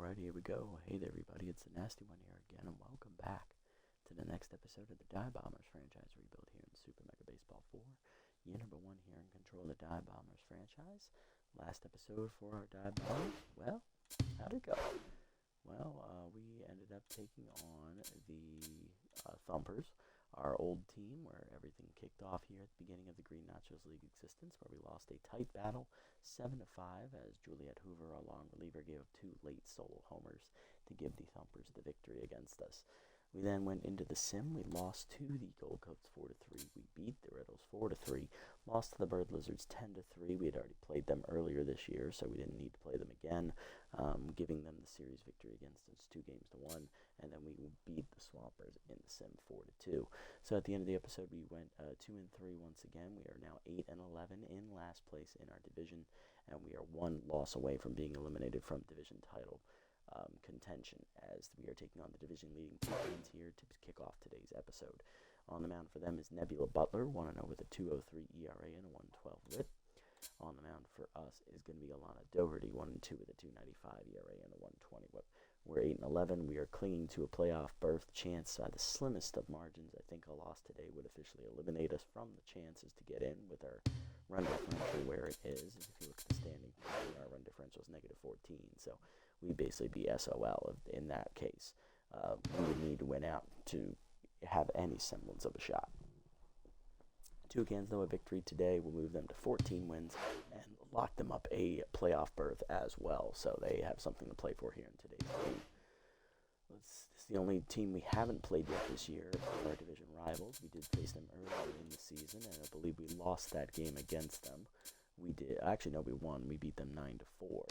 Alright, here we go. Hey there, everybody. It's the Nasty One here again, and welcome back to the next episode of the Die Bombers franchise rebuild here in Super Mega Baseball 4. Year number 1 here in control of the Die Bombers franchise. Last episode for our Die Bombers. Well, how'd it go? Well, we ended up taking on the Thumpers, our old team, where everything kicked off here at the beginning of the Green Nachos League existence, where we lost a tight battle, 7-5, as Juliet Hoover, our long reliever, gave up 2 late solo homers to give the Thumpers the victory against us. We then went into the sim. We lost to the Gold Coats 4-3. We beat the Riddles 4-3. Lost to the Bird Lizards 10-3. We had already played them earlier this year, so we didn't need to play them again, giving them the series victory against us 2-1. And then we beat the Swampers in the sim 4-2. So at the end of the episode, we went 2-3 once again. We are now 8-11 in last place in our division, and we are 1 loss away from being eliminated from division title contention, as we are taking on the division-leading Toucans here to kick off today's episode. On the mound for them is Nebula Butler, 1-0 with a 2.03 ERA and a 1.12 WHIP. On the mound for us is going to be Alana Doherty, 1-2 with a 2.95 ERA and a 1.20 WHIP. We're 8-11. We are clinging to a playoff berth chance by the slimmest of margins. I think a loss today would officially eliminate us from the chances to get in with our run differential where it is. If you look at the standing, our run differential is -14, so we'd basically be SOL in that case. We would need to win out to have any semblance of a shot. Toucans, though, a victory today will move them to 14 wins and lock them up a playoff berth as well. So they have something to play for here in today's game. This is the only team we haven't played yet this year, our division rivals. We did face them earlier in the season, and I believe we lost that game against them. We did. Actually, no, we won. We beat them 9-4.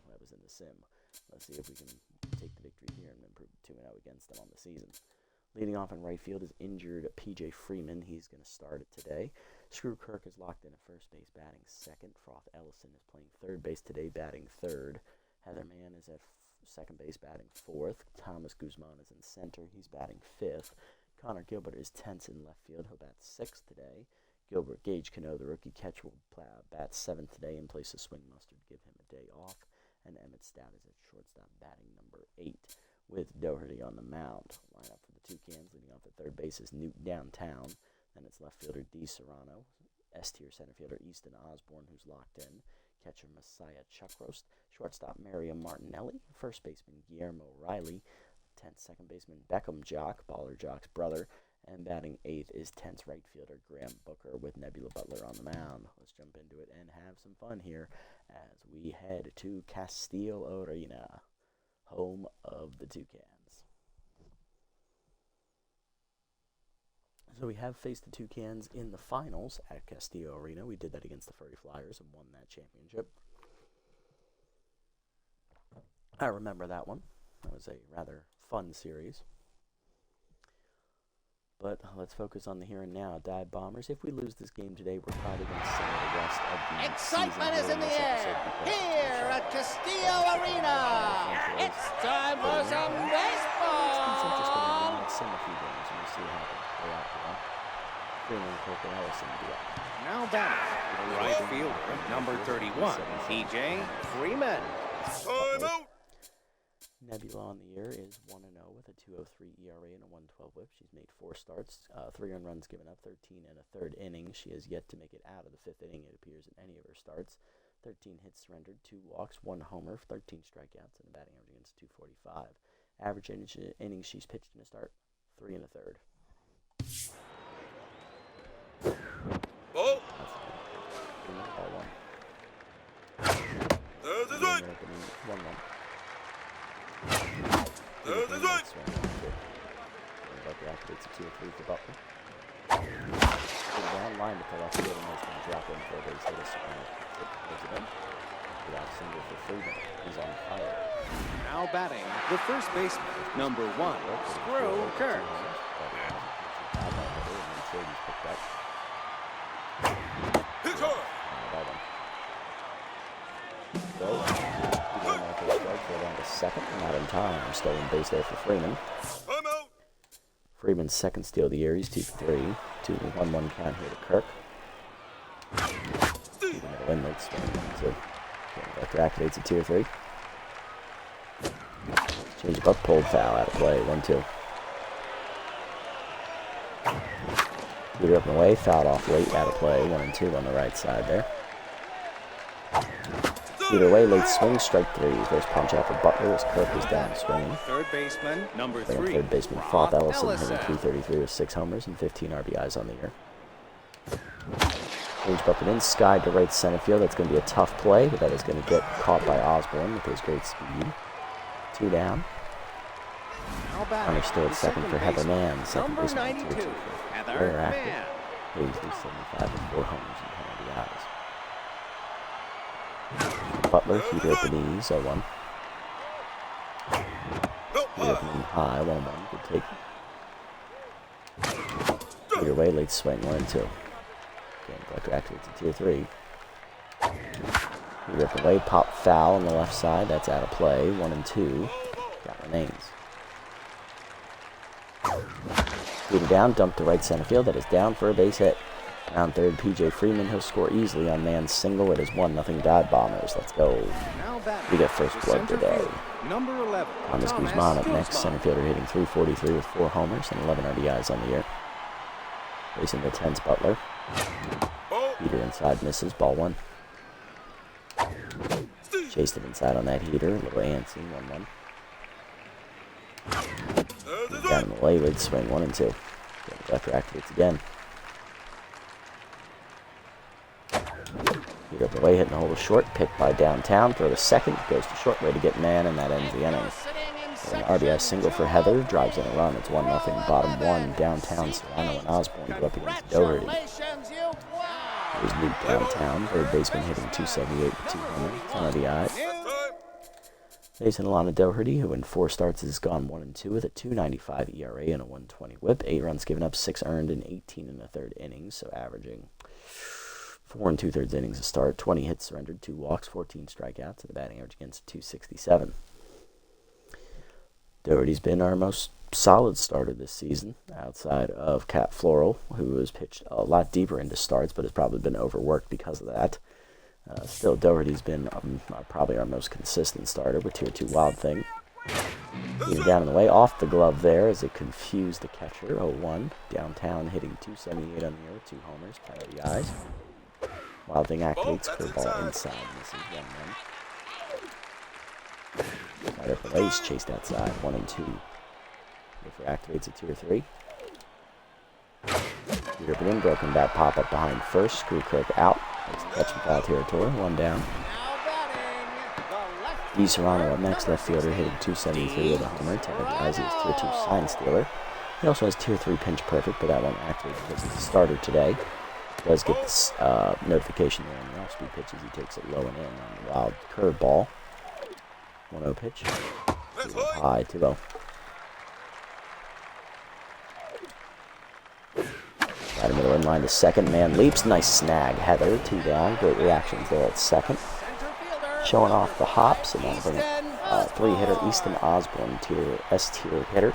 That was in the sim. Let's see if we can take the victory here and improve 2-0 against them on the season. Leading off in right field is injured P.J. Freeman. He's going to start it today. Screw Kirk is locked in at first base, batting second. Froth Ellison is playing third base today, batting third. Heather Mann is at second base, batting fourth. Thomas Guzman is in center. He's batting fifth. Connor Gilbert is tenth in left field. He'll bat sixth today. Gilbert Gage Cano, the rookie catcher, will bat seventh today in place of Swing Mustard to give him a day off. And Emmett Stout is at shortstop, batting number 8, with Doherty on the mound. Lineup for the Toucans, leading off at third base is Newt Downtown. Then it's left fielder D. Serrano, S-tier center fielder Easton Osborne, who's locked in. Catcher Messiah Chuckroast, shortstop Miriam Martinelli, first baseman Guillermo Riley, 10th second baseman Beckham Jock, Baller Jock's brother, and batting 8th is 10th right fielder Graham Booker with Nebula Butler on the mound. Let's jump into it and have some fun here as we head to Castillo Arena, home of the Toucans. So we have faced the Toucans in the finals at Castillo Arena. We did that against the Furry Flyers and won that championship. I remember that one. That was a rather fun series. But let's focus on the here and now. Die Bombers. If we lose this game today, we're probably going to send the rest of the excitement is in the air here at Castillo Arena. It's time for some baseball. It's interesting. We might send a few games and we'll see how they play out for them. Freeman, Kirk, and Ellison do it. Now batting, right fielder, number 31, P.J. Freeman. Time out. Nebula on the year is 1-0 with a 2.03 ERA and a 1.12 WHIP. She's made 4 starts, 3 earned runs given up, 13 and a third inning. She has yet to make it out of the 5th inning, it appears, in any of her starts. 13 hits surrendered, 2 walks, 1 homer, 13 strikeouts, and a batting average against 245. Average innings she's pitched in a start, 3 and a third. Ball. Ball 1. There's his right. 1-1. There's his right. About the activates a 2-3 for Butler. Down line to the left field, and that's going to drop in for a base hit. Goes it in. Without single for Freeman. He's on fire. Now batting, the first baseman, number 1, Screw Kirk. Hit hard. Down to second, not in time. Stolen base there for Freeman. Time out. Freeman's second steal of the year. He's 2-3. 2-1-1 count here to Kirk. Even at a win rate swing. So Vector activates a tier 3. Change up, pulled foul, out of play, 1-2. Heater up and away, fouled off late, out of play, 1-2 on the right side there. Heater away, late swing, strike 3. First punch out for Butler as Kirk is down swinging. Third baseman, number 3. Third baseman, Foth Ellison, hitting .333 with 6 homers and 15 RBIs on the year. Change up and in, Sky to right center field. That's going to be a tough play, but that is going to get caught by Osborne with his great speed. 2 down. Hunter still at second for Heather Mann. Second baseman, 2-2 for Heather active. Hayes leads 75 with 4 homers and 10 RBIs. Butler, heater at the knees, 0-1. Heater at the knee high, 1-1. Good take. Heater away, late swing, 1-2. Again, Butler activates a tier 3. Heater up away, pop foul on the left side. That's out of play, 1-2. Got remains. Heater down, dump to right center field. That is down for a base hit. Round third, PJ Freeman. He'll score easily on Mann's single. It is 1-0 Dive Bombers. Let's go. We get first blood today. Number 11. Thomas Guzman up next. Center fielder hitting .343 with 4 homers and 11 RBIs on the year. Facing the 10's Butler. Heater inside misses. Ball 1. Chased it inside on that heater. A little antsy. 1-1. Down in the way, late swing, 1-2. Butler activates again. Heater up the way, hitting the hole short, picked by downtown, throw to second, goes to short, way to get Mann, and that ends the inning. An RBI single for Heather, drives in a run, it's 1-0, bottom 1, downtown, Serrano and Osborne go up against Doherty. Here's Luke downtown, third baseman hitting .278 with 2 homers, 10 RBIs. Facing Alana Doherty, who in 4 starts has gone 1-2 with a .295 ERA and a .120 WHIP. 8 runs given up, 6 earned in 18 1/3 innings, so averaging 4 2/3 innings a start, 20 hits surrendered, 2 walks, 14 strikeouts, and a batting average against .267. Doherty's been our most solid starter this season, outside of Cat Floral, who has pitched a lot deeper into starts, but has probably been overworked because of that. Still, Doherty's been probably our most consistent starter with tier 2 Wild Thing. Heater down in the way, off the glove there as it confused the catcher, 0-1. Downtown hitting .278 on the year, 2 homers, 10 RBIs. Wild Thing activates, curveball inside, misses 1-1. Right up the waist, chased outside, 1-2. If activates a tier 3. Heater up and in, broken bat pop up behind first, screw Kirk out. Touch and foul territory, 1 down. D. Serrano up next, left fielder hitting .273 with a homer. 10 RBIs, he has tier 2 sign stealer. He also has tier 3 pinch perfect, but that won't activate because he's a starter today. He does get this notification there on the off-speed pitches. He takes it low and in on the wild curveball. 1-0 pitch. High, 2-0. Right in the middle, in line to second. Man leaps, nice snag. Heather, 2 down. Great reactions there at second. Showing off the hops, and then bring a 3-hitter, Easton Osborne, S-tier hitter.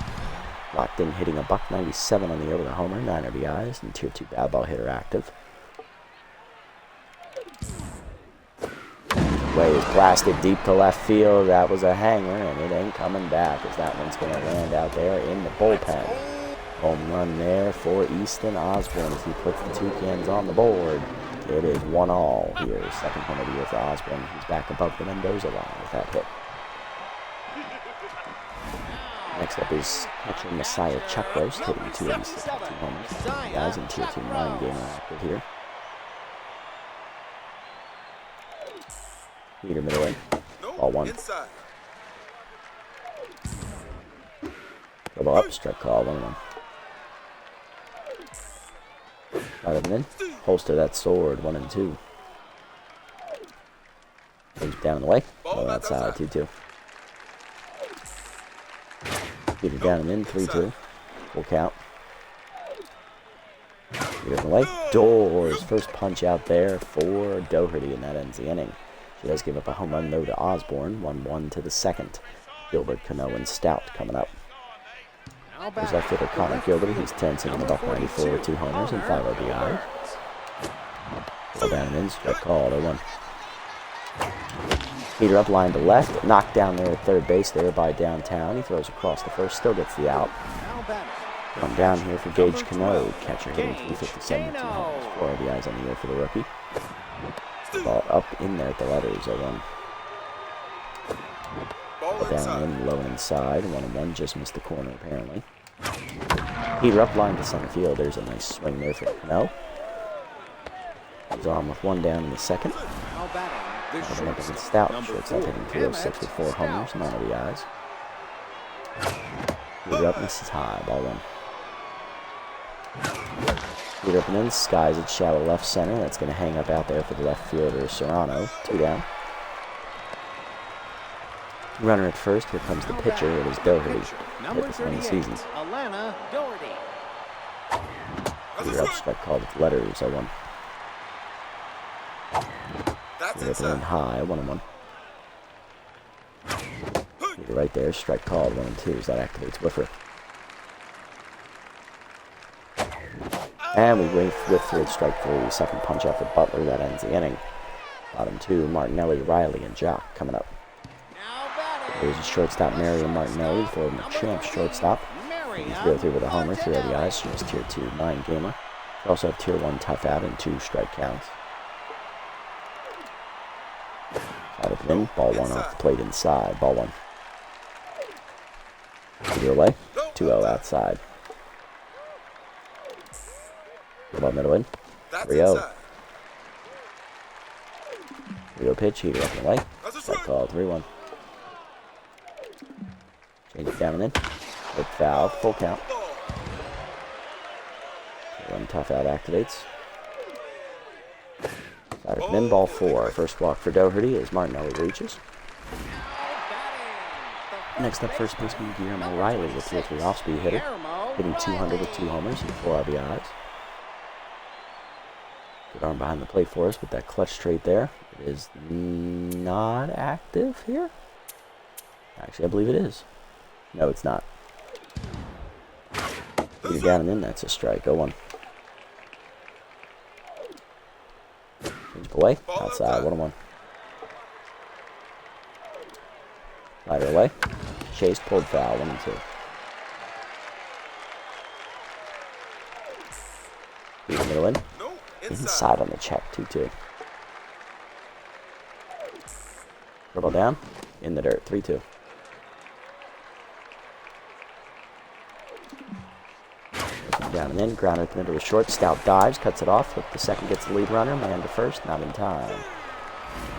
Locked in, hitting a .197 on the year with a homer, 9 RBIs, and tier 2 bad ball hitter active. Way is blasted deep to left field. That was a hanger, and it ain't coming back as that one's going to land out there in the bullpen. Home run there for Easton Osborne as he puts the Toucans on the board. It is 1-1 here. Second home of the year for Osborne. He's back above the Mendoza line with that hit. Next up is catcher Messiah Chuckroast, hitting .286 with 2 homers. Guys in tier 2 9-gamer active here. Heater middle in. Ball 1. Double up, strike call, 1-1. Right up and in. Holster that sword, 1-2. Goes down in the way. Low outside, 2-2. Heater down and in, 3-2. Full count. Heater in the way. Doors. First punch out there for Doherty, and that ends the inning. She does give up a home run, though, to Osborne. 1-1 to the second. Gilbert, Cano, and Stout coming up. There's left fielder Connor Gilbert. He's 10, hitting a .194 with 2 homers and 5 RBIs. Ball down and in, strike call, 0-1. Heater up, line to left, knocked down there at third base there by Downtown. He throws across the first, still gets the out. One down here for Gage Cano, catcher hitting 357 with 2 homers, 4 RBIs on the year for the rookie. Ball up in there at the letters, 0-1. Ball Down inside. in, low inside, 1-1, just missed the corner apparently. Heater up, line to center field. There's a nice swing there for Cano. He's on with 1 down in the second. Coming up against Stout, shortstop hitting 306 with 4 homers, 9 RBIs. Heater up, misses high, ball 1. Heater up and in, skies at shallow left center. That's going to hang up out there for the left fielder, Serrano. 2 down. Runner at first, here comes the pitcher. It is Doherty. Hit this one in the season. Heater up, strike called at the letters, 0-1. That's Heater up and in inside. high, 1-1. Heater right there, strike called, 1-2, as that activates Whiffer. And we whiff through it, strike 3. Second punch out for Butler, that ends the inning. Bottom 2, Martinelli, Riley, and Jock coming up. There's a shortstop, Marion Martinelli, for the champ shortstop. 303 with a homer, 3 RBIs. She was tier 2, 9 gamer. We also have tier 1 tough out and 2 strike counts. Side up and in, ball 1 off the plate inside, ball 1. Heater away, 2-0 outside. Ball middle in, That's 3-0. inside. 3-0 pitch, heater up and away. That's a Strike strike. call, 3-1. Change it down and in. Good foul, full count. Ball. 1 tough out activates. Side up and in, ball 4. First walk for Doherty as Martinelli reaches. Next up, first baseman Guillermo Riley, the tier 3 off-speed hitter, hitting 200 with 2 homers and 4 RBIs. Good arm behind the plate for us with that clutch trait there. It is not active here. Actually, I believe it is. No, it's not. Heater down and in, that's a strike. 0-1. Change away, outside, 1-1. Slider away. Chase pulled foul, 1-2. Heater middle in. No, inside. Inside on the check, 2-2. Dribble down, in the dirt, 3-2. Down and in, grounded into the short. Stout dives, cuts it off. Look, the second gets the lead runner, man to first, not in time.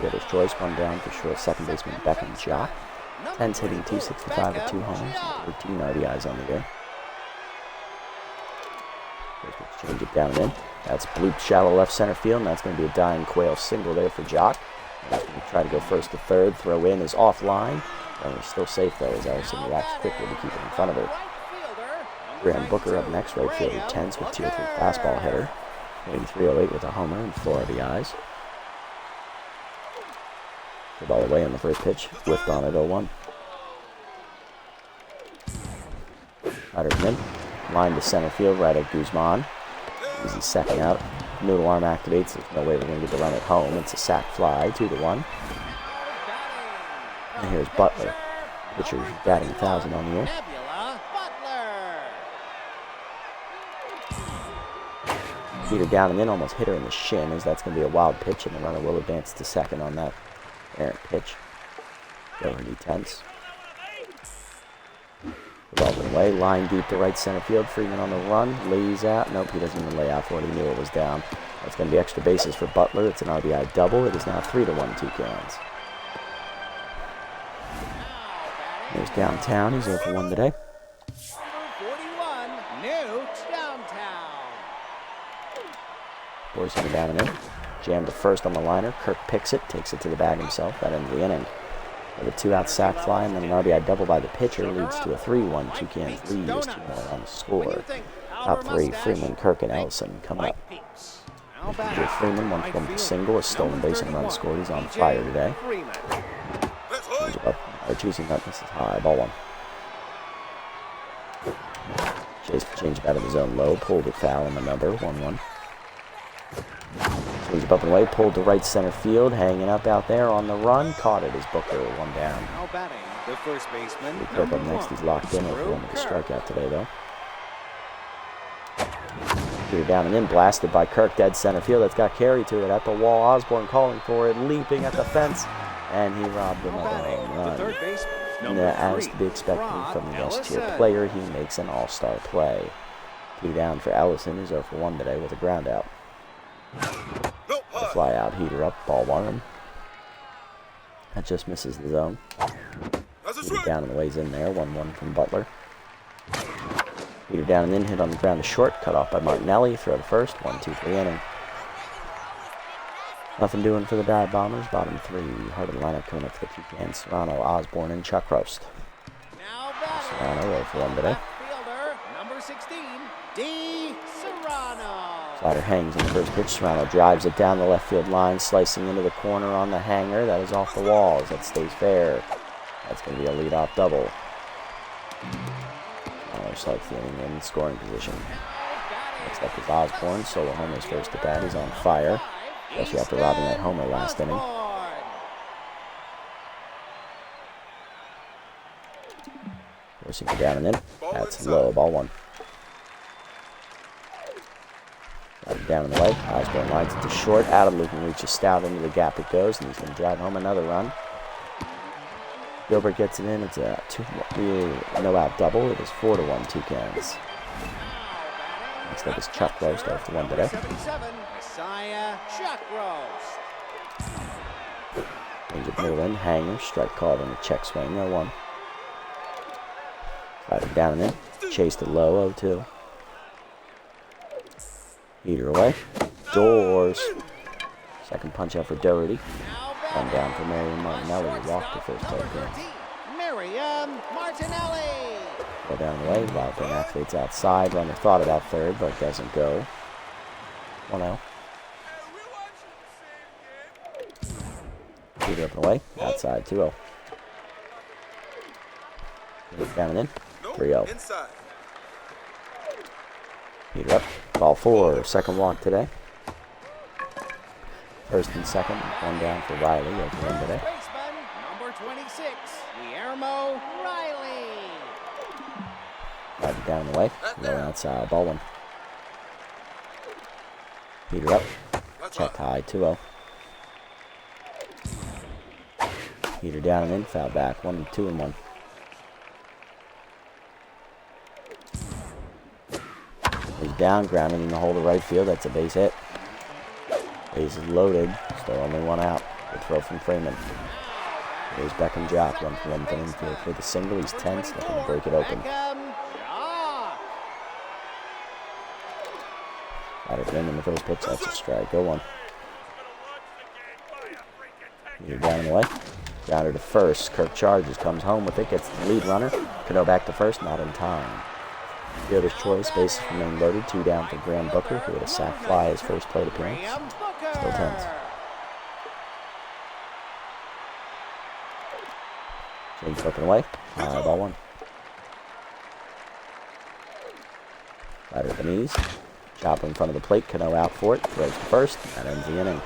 Fielder's choice, 1 down for short. Second baseman Beckham Jock. 10's hitting 265 with 2 homers, 13 RBIs on the year. Change it down and in. That's blooped shallow left center field, and that's going to be a dying quail single there for Jock. He's going to try to go first to third. Throw in is offline. Runner's still safe though, as Ellison reacts quickly to keep it in front of her. Graham Booker up next, right fielder, 10's with tier 3 fastball hitter. Hitting 308 with a homer and 4 RBIs. The ball away on the first pitch, whiffed on at 0-1. Rider's in, line to center field, right at Guzman. Easy second out. Noodle arm activates. There's no way we're going to get the run at home. It's a sac fly, 2-1. And here's Butler. Pitcher batting 1,000 on the year. Heater down and in, almost hit her in the shin, as that's going to be a wild pitch, and the runner will advance to second on that errant pitch. Doherty tense. The ball away, line deep to right center field. Freeman on the run, lays out. Nope, he doesn't even lay out for it. He knew it was down. That's going to be extra bases for Butler. It's an RBI double. It is now 3-1 Toucans. There's Downtown. He's 0 for 1 today. Boys him down and in. Jammed to first on the liner. Kirk picks it, takes it to the bag himself. That ends the inning. With a 2-out sac fly and then an RBI double by the pitcher leads to a 3-1 Toucans lead. There's 2 more on the score. Top 3, Freeman, Kirk, and Ellison coming up. With Freeman, 1 for 1 with a single, a stolen base and run scored. He's on fire today. That's high. Choosing up, this is high, ball 1. Chase for change out of his own low, pulled it foul in the number, 1-1. Moves up and away, pulled to right center field, hanging up out there on the run. Caught it as Booker, one down. Now batting, the first baseman, Kirk up next. He's locked in with one with a strikeout today, though. Peter down and in, blasted by Kirk, dead center field. That's got carry to it at the wall. Osborne calling for it, leaping at the fence, and he robbed another home run. And as to be expected from the S-tier player, he makes an all-star play. 2 down for Ellison, who's 0 for 1 today with a ground out. A fly out, heater up, ball 1. That just misses the zone. Heater down and the ways in there, 1-1 from Butler. Heater down and in, hit on the ground to short, cut off by Martinelli, throw to first, 1-2 for the inning. Nothing doing for the Dive Bombers, bottom 3. Heart of the lineup coming up for the Toucans, Serrano, Osborne, and Chuck Roast. Serrano 0 for 1 today. number 16, D. Serrano. Slider hangs in the first pitch. Serrano drives it down the left field line, slicing into the corner on the hanger. That is off the walls. That stays fair. That's going to be a leadoff double. Start feeling in scoring position. Next up is Osborne. Solo homer's first at bat. He's on fire, especially after robbing that homer last inning. Forcing it down and in. That's low. Ball 1. Down in the way. Osborne lines it to short. Adam Lucan reaches stout into the gap it goes, and he's going to drive home another run. Gilbert gets it in. It's a no-out double. It is 4-1 Toucans. Next up is Chuck Roast, 0 for 1 today. Messiah Chuck Roast. Range of middle in, hanger, strike called on the check swing, 0-1. Slider down and in, chased it low, 0-2. Heater away, doors. Second punch out for Doherty. One down for Marion Martinelli, who walked the first play appearance. Marion Martinelli. Go down the way, wild thing activates outside. Runner thought about third, but doesn't go. 1-0. Heater up and away, outside, 2-0. Down and in, 3-0. Heater up, ball 4, second walk today. First and second, 1 down for Riley, 0 for 1 today. Number 26, Guillermo Riley. Right down the way, low outside, ball 1. Heater up, checked high, 2-0. Heater down and in, foul back, 1-2-1. He's down, grounded in the hole to right field, that's a base hit. Base is loaded, still only 1 out. Good throw from Freeman. Here's Beckham Jock, 1 for 1 for infield for the single. He's tense, looking to break it open. Out of in the first pitch, that's a strike. Go 1. You're down in the way. Grounder to first. Kirk charges, comes home with it, gets the lead runner. Cano back to first, not in time. Fielder's choice, bases remain loaded. 2 down for Graham Booker, who had a sac fly his first plate appearance. Still tense. Change up and away. Ball 1. Right at the knees. Chopper in front of the plate. Cano out for it. Throws to first. That ends the inning.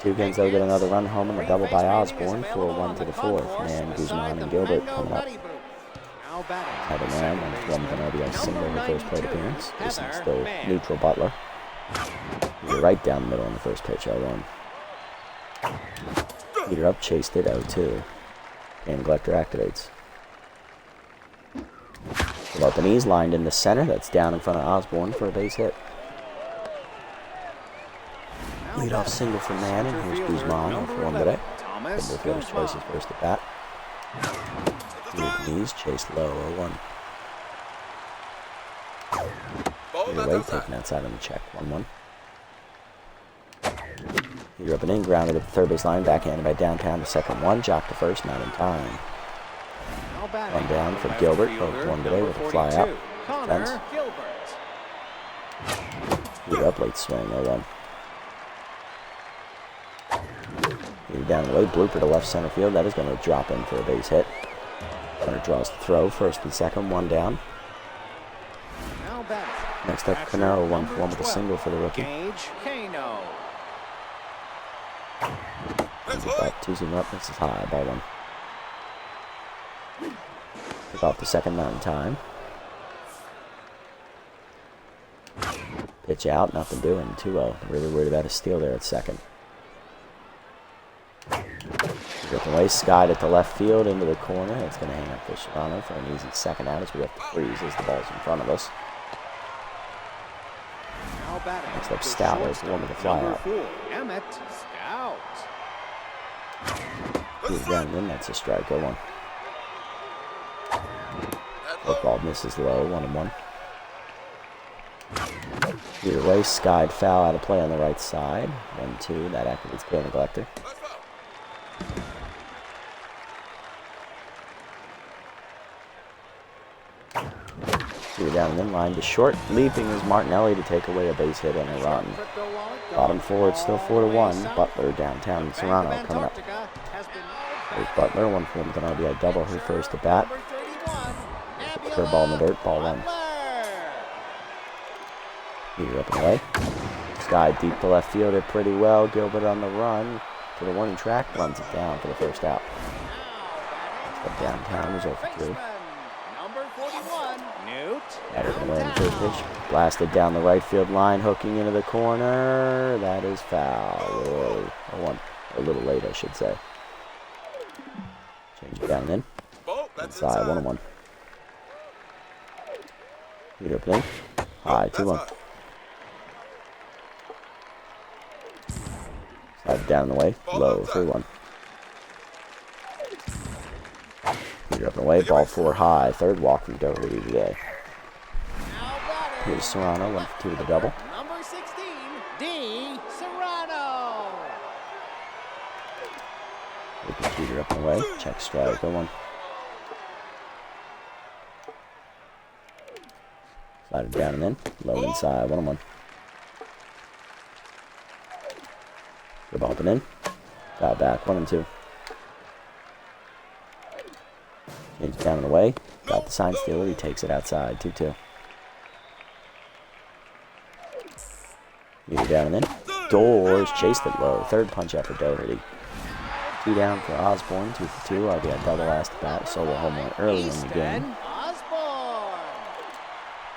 Toucans though get another run home and a double by Osborne. 4-1 to the 4th. Man, Guzman, and Gilbert coming up. Had a man, 1 for 1 with an RBI single in the first plate appearance. This is still neutral Butler. Heater right down the middle in the first pitch, 0-1. Heater up, chased it, 0-2. And Glecter activates. Lopanese lined in the center. That's down in front of Osborne for a base hit. Leadoff single for Manning. Here's Guzman, 0 for 1 today. Double fielder's choice is first at bat. Knees chased low, 0-1. Heater away, taken outside on the check, 1-1. Heater up and in, grounded at the third base line, backhanded by downtown to second 1. Jock to first, not in time. 1 down for Gilbert, 0 for 1 today with a fly out. Fence. Heater up, late swing, 0-1. Heater down the way, blooper to left center field. That is going to drop in for a base hit. Runner draws the throw, first and second, 1 down. Next up, Cano, 1 for 1 with a single for the rookie. That's Up, high. 2-0 up. This is high. Ball 1. Pick off the second 9 time. Pitch out. Nothing doing. 2-0. Really worried about a steal there at second. Dripping away. Skied at the left field into the corner. It's going to hang up for Serrano for an easy second out as we have to freeze as the ball's in front of us. Next up, Stout is the one with the fly out. Emmett Stout. He's down in. That's a strike. 0-1. That's Football misses low. 1-1. Either way, Skied foul out of play on the right side. 1-2. That activates kill neglector. That's foul. Down and in line to short. Leaping is Martinelli to take away a base hit and a run. Bottom four, it's still 4-1. Butler downtown and Serrano coming up. There's Butler, 1 for him with an RBI double. Her first at bat. Her ball in the dirt, ball 1. Heater up and away. Sky deep to left field, it pretty well. Gilbert on the run to the warning track, runs it down for the first out. But downtown is 0 for 2. Batter away in the first pitch. Blasted down the right field line, hooking into the corner. That is foul. A little late, I should say. Change it down and in. Ball. That's Inside, 1-1. Heat up in. High, 2-1. Slide down and away. Low, 3-1. Heat up and away. Ball 4 high. Third walk from Doherty today. Here's Serrano, 1 for 2 with the double. Number 16, D. Serrano. We can Peter up and away. Check strike, 0-1. Slide it down and in. Low inside, 1-1. Good ball up and in. Got back, 1-2. Change it down and away. Got the sign stealer, he takes it outside, 2-2. Either down and in. Doors chased it low. Third punch out for Doherty. 2 down for Osborne. 2 for 2. RBI double last bat. Solo home run early in the game. Osborne.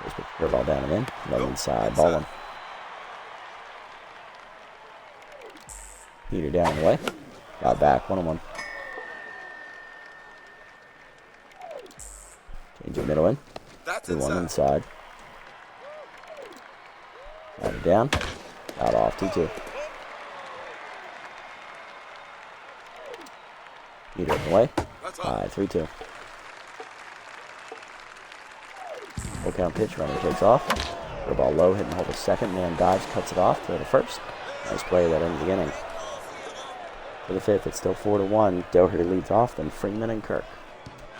First pitch, curveball down and in. Low inside. Ball 1. Heater down and away. Got back. 1-1. Change it middle in. That's 2-1 inside. inside. Got it down. Out off, 2-2. Heater up and away. That's High, 3-2. Full count pitch, runner takes off. Throw ball low, hitting hold of second. Man dives, cuts it off, throw to first. Nice play that ends the inning. For the fifth, it's still 4-1. Doherty leads off, then Freeman and Kirk.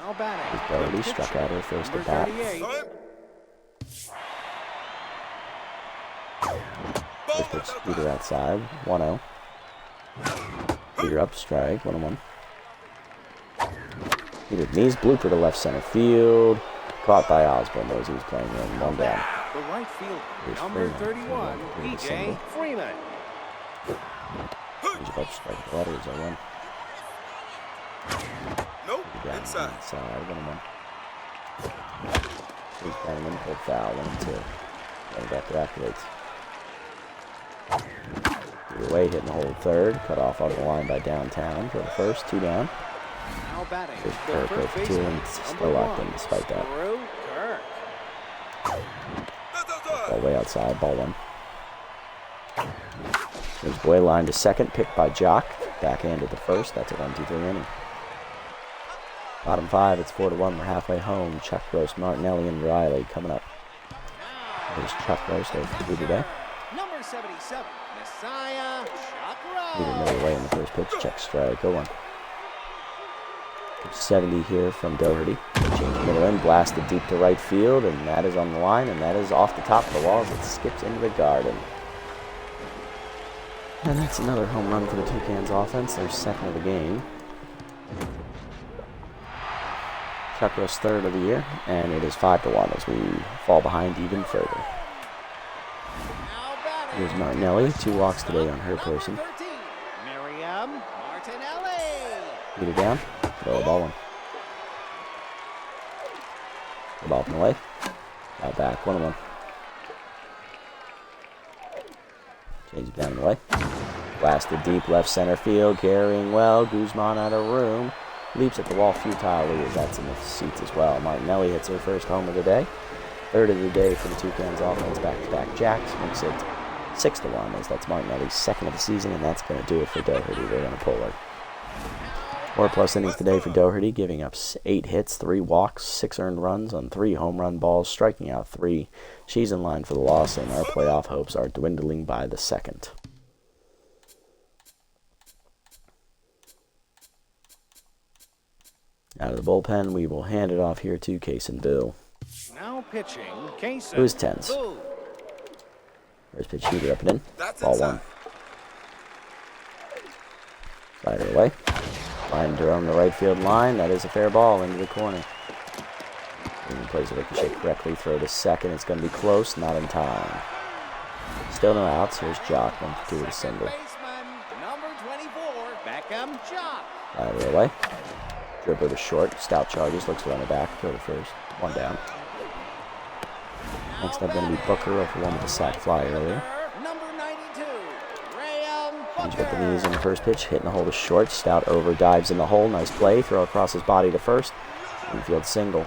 Now batting. As Doherty struck out her first Number at bat. 38. Time. First pitch, Peter outside, 1-0. Peter up, strike, 1-1. Peter knees, blooper to left center field. Caught by Osborne, knows he was playing in, 1 down. The right fielder, Here's number Freeman. 31, Freeman, PJ single. Freeman. He's up, strike, the letters, 0-1. Nope. Down Inside. inside, 1-1. He's down in, pulled foul, 1-2. Running back to activates. Either way, hitting the hold third. Cut off on the line by downtown for the first. 2 down. Now batting. There's The Kirk first over 2 baseman, and still number locked in 1, despite that. Drew Kirk. That's outside. Ball way outside, ball 1. There's Boy line to second, picked by Jock. Backhand at the first. That's a 1-2-3 inning. Bottom 5, it's 4-1. We're halfway home. Chuck Gross, Martinelli, and Riley coming up. There's Chuck Gross there for you today. Number 77, Messiah Chuck Either Rose. middle away in the first pitch. Check strike, 0-1. 70 here from Doherty. Change middle in, blasted deep to right field, and that is on the line, and that is off the top of the walls. It skips into the garden. And that's another home run for the Toucans offense, their second of the game. Chuck Rose third of the year, and it is 5-1 as we fall behind even further. Now batting. Here's Martinelli, 2 walks today on her Number person. 13, him, Martinelli. Beat it down. Throw the ball one. The ball from the way. Out back. 1-1. Change it down in the way. Blasted deep left center field. Carrying well. Guzman out of room. Leaps at the wall futilely as that's in the seats as well. Martinelli hits her first home of the day. Third of the day for the Toucans offense. Back-to-back jacks. Makes it 6-1 as that's Martinelli's second of the season, and that's going to do it for Doherty. They're going to pull her. 4+ innings today for Doherty, giving up 8 hits, 3 walks, 6 earned runs on 3 home run balls, striking out 3. She's in line for the loss, and our playoff hopes are dwindling by the second. Out of the bullpen, we will hand it off here to Case and Bill. Now pitching, Case. Who's tens? First pitch heater up and in. That's Ball inside. 1. Slider away. Line to on the right field line. That is a fair ball into the corner. And he plays the ricochet correctly. Throw to second. It's going to be close. Not in time. Still no outs. Here's Jock. 1-2 with a single. Baseman, number 24, Beckham Jock. Slider away. Dribbler to short. Stout charges. Looks to run it back. Throw to first. 1 down. Next up going to be Booker off the one with the sac fly earlier. Number 92, Graham He's got the Booker. knees on the first pitch, hitting the hole to short. Stout over dives in the hole. Nice play. Throw across his body to first. Infield single.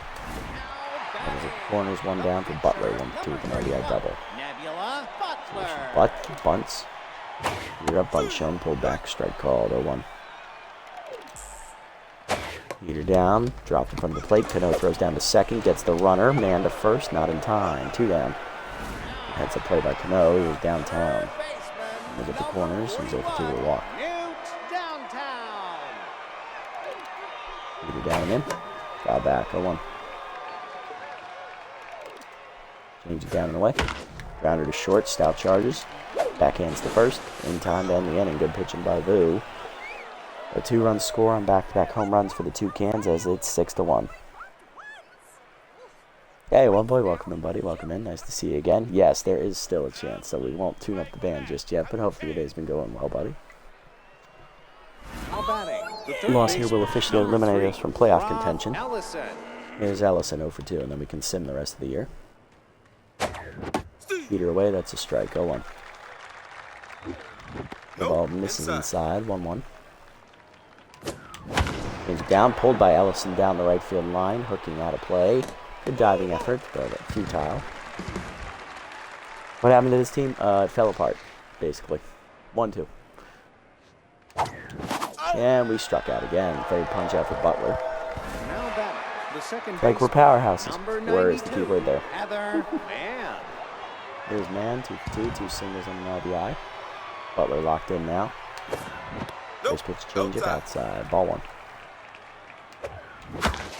And as it corners, 1 down for Butler. 1-2 with an RBI double. Nebula Butler. Butt bunts. You're up bunt shown. Pulled back. Strike called. 0-1. Heater down. Dropped in front of the plate. Cano throws down to second. Gets the runner. Man to first. Not in time. 2 down. That's a play by Cano. He was downtown. Look at the corners. He's over 2 with a walk. Newt downtown. Heater down and in. Foul back. 0-1. Change it down and away. Grounder to short. Stout charges. Backhands to first. In time to end the inning. Good pitching by Vu. A 2-run score on back-to-back home runs for the Toucans as it's 6-1. Hey, one boy, welcome in, buddy. Welcome in. Nice to see you again. Yes, there is still a chance, so we won't tune up the band just yet, but hopefully your day's been going well, buddy. Now batting, the third Loss here will baseman, officially number eliminate 3, us from playoff Rob contention. Ellison. Here's Ellison 0-2, and then we can sim the rest of the year. Heater away, that's a strike. 0-1. The ball misses inside. 1-1. Change it down, pulled by Ellison down the right field line, hooking out of play. Good diving effort, but futile. What happened to this team? It fell apart, basically. 1-2. And we struck out again. Third punch out for Butler. Now batting, the second Like we're baseman, powerhouses. number Where is the 92, key word there? Heather Mann. Here's Man, 2 for 2, 2 singles on an RBI. Butler locked in now. First pitch change it outside. Ball 1.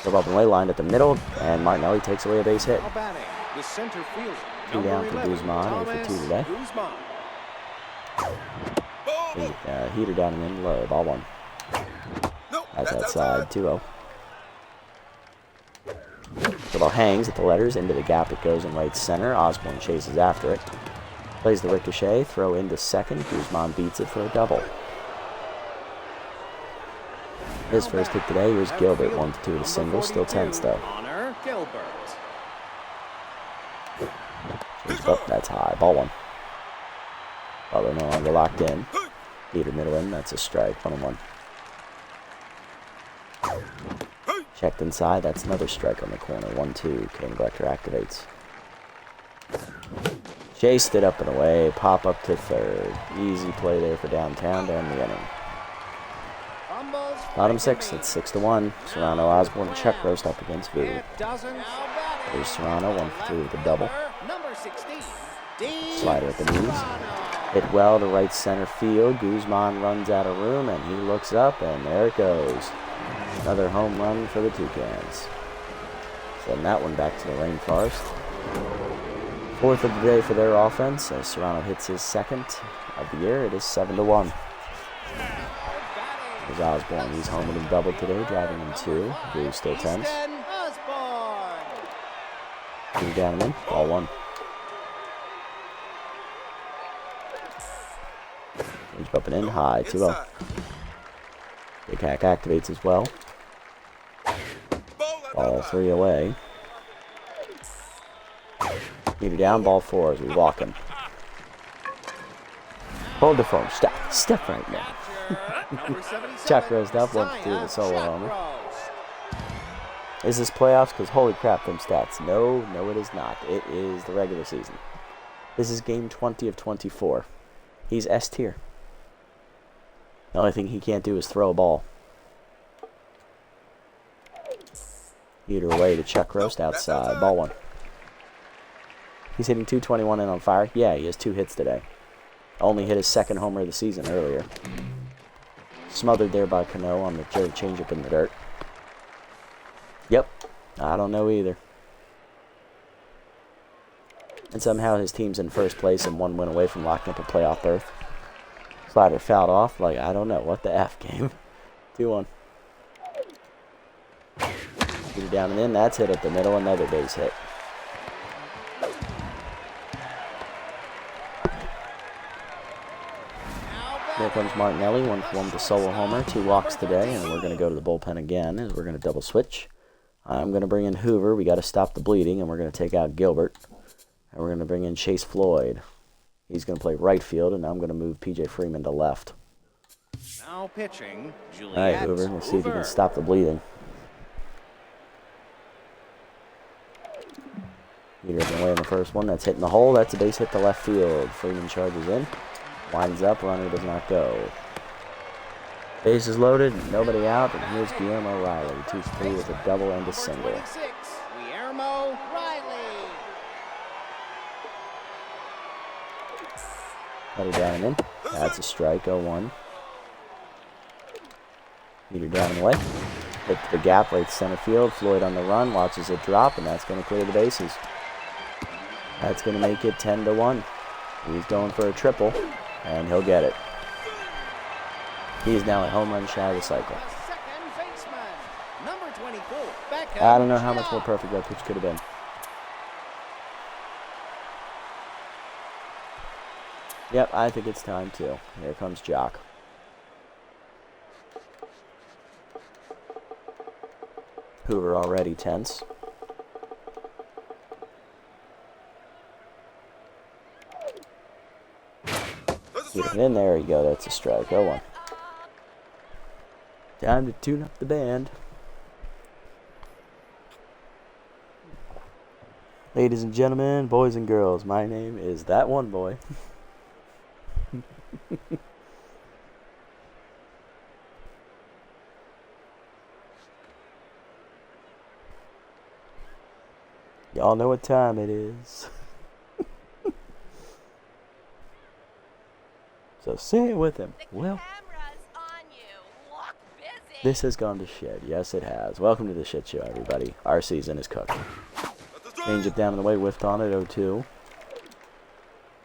Go up and way lined at the middle, and Martinelli takes away a base hit. Now batting, the center fielder, 2 down number for 11, Guzman, 0 for 2 Thomas today. Guzman. Heater down and in low. Ball 1. That's outside. 2-0. The ball hangs at the letters. Into the gap it goes in right center. Osborne chases after it. Plays the ricochet. Throw into second. Guzman beats it for a double. His first hit today was Gilbert. 1-2 with a single. Still tense though. Honor Gilbert. Oh, that's high. Ball 1. Butler no longer locked in. Heater middle in. That's a strike. 1-1. Checked inside. That's another strike on the corner. 1-2. Kane Collector activates. Chased it up and away. Pop up to third. Easy play there for downtown to end the inning. Bottom 6. It's 6-1. Serrano, Osborne, Chuck roast up against Vu. There's Serrano. 1 for 3 with a double. Number 16. Slider at the knees. Hit well to right center field. Guzman runs out of room, and he looks up, and there it goes. Another home run for the Toucans. Send that one back to the rainforest. 4th of the day for their offense as Serrano hits his 2nd of the year. It is 7-1. There's Osborne. He's home with a double today, driving in 2. Vu still tense. He's down and in. Ball 1. He's up and in high. 2-0. Big Hack activates as well. Ball 3 away. Meter down, ball 4 as we walk him. Hold the phone. Step right now. Chuck raised up, 1 for 2 with a solo homer. Is this playoffs? Because holy crap, them stats. No, it is not. It is the regular season. This is game 20 of 24. He's S tier. The only thing he can't do is throw a ball. Heater away to Chuck Roast outside. Ball 1. He's hitting 221 and on fire. Yeah, he has 2 hits today. Only hit his 2nd homer of the season earlier. Smothered there by Cano on the changeup in the dirt. Yep. I don't know either. And somehow his team's in first place and 1 win away from locking up a playoff berth. Slider fouled off. Like, I don't know. What the F game? 2-1. Get it down and in. That's hit up the middle. Another base hit. Here comes Martinelli. 1 for 1 with a solo homer. 2 walks today. And we're going to go to the bullpen again as we're going to double switch. I'm going to bring in Hoover. We got to stop the bleeding. And we're going to take out Gilbert. And we're going to bring in Chase Floyd. He's going to play right field. And I'm going to move P.J. Freeman to left. Now pitching, Juliet. All right, Hoover. Let's see if he can stop the bleeding. Heater away in the first one. That's hitting the hole. That's a base hit to left field. Freeman charges in. Winds up. Runner does not go. Base is loaded. Nobody out. And here's Guillermo Riley. 2 for 3 with a double and a single. Guillermo Riley. Cutter down and in. That's a strike. 0-1. Heater down and away. Hit the gap right center field. Floyd on the run. Watches it drop. And that's going to clear the bases. That's going to make it 10-1. He's going for a triple. And he'll get it. He is now a home run shy of the cycle. I don't know how much more perfect that pitch could have been. Yep, I think it's time too. Here comes Jock. Hoover already tense. Get it in, there you go, that's a strike. 0-1. Time to tune up the band. Ladies and gentlemen, boys and girls, my name is that one boy. Y'all know what time it is. So say it with him. Well, this has gone to shit. Yes, it has. Welcome to the shit show, everybody. Our season is cooked. Change it down and away, whiffed on it, 0-2.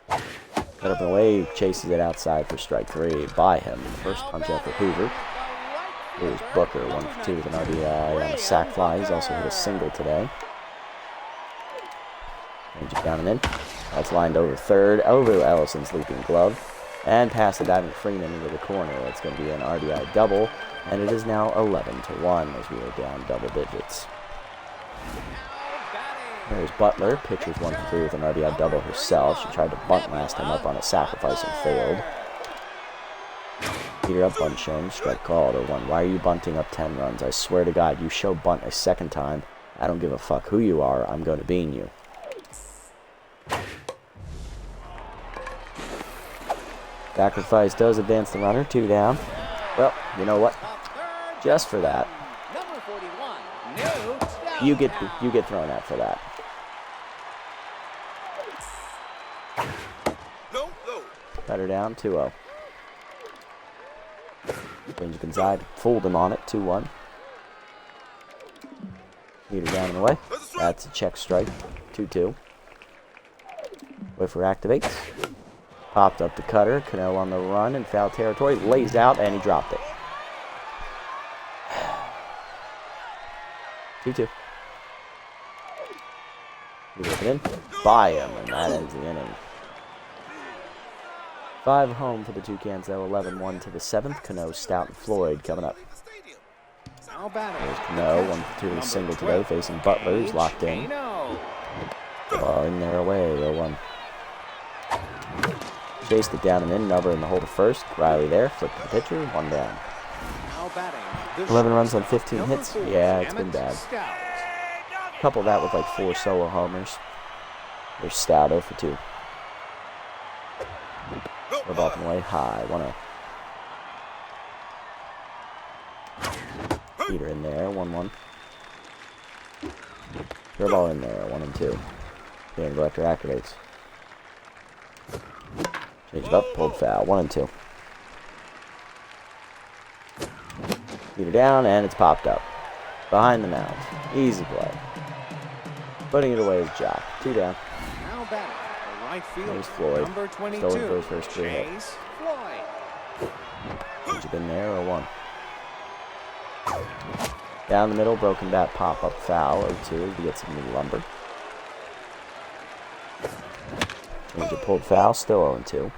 Cut up and away, chases it outside for strike 3 by him. First punch out for Hoover. Here's Booker, 1 for 2 with an RBI on a sac fly. He's also hit a single today. Change it down and in. That's lined over third, over Ellison's leaping glove. And past the diving Freeman into the corner. That's going to be an RBI double. And it is now 11-1 as we are down double digits. There's Butler. Pitcher's 1 for 3 with an RBI double herself. She tried to bunt last time up on a sacrifice and failed. Heater up, bunt shown. Strike called. 0-1. Why are you bunting up 10 runs? I swear to God, you show bunt a second time. I don't give a fuck who you are. I'm going to bean you. Sacrifice does advance the runner. 2 down. Well, you know what? Just for that, you get thrown out for that. Cutter down. 2-0. Change inside. Fooled him on it. 2-1. Heater down and away. That's a check strike. 2-2. Whiffer activates. Popped up the cutter. Cano on the run in foul territory. Lays out, and he dropped it. 2-2. You whip it in. By him, and that ends the inning. 5 home for the Toucans, though. 11-1 to the 7th. Cano, Stout, and Floyd coming up. Now batting. There's Cano, 1 for 2 with a single today, facing Butler, who's locked in. Ball in there away, 0-1. Chased it down and in, Nubber in the hole to first. Riley there, flipped the pitcher, 1 down. 11 runs on 15 hits. Yeah, it's been bad. Couple that with like 4 solo homers. There's Stout 0 for 2. We're ball away high, 1-0. Peter in there, 1-1. Throw ball in there, 1-2. Game collector activates. Change it up, pulled foul, 1-2. Peter down, and it's popped up. Behind the mound. Easy play. Putting it away is Jock. 2 down. Now batting. The right field. There's Floyd. Number 22. Stolen for his first 3 hits. Chase Floyd. Change it in there, 0-1. Down the middle, broken bat pop-up foul, 0-2 to get some new lumber. Change it pulled foul, still 0-2.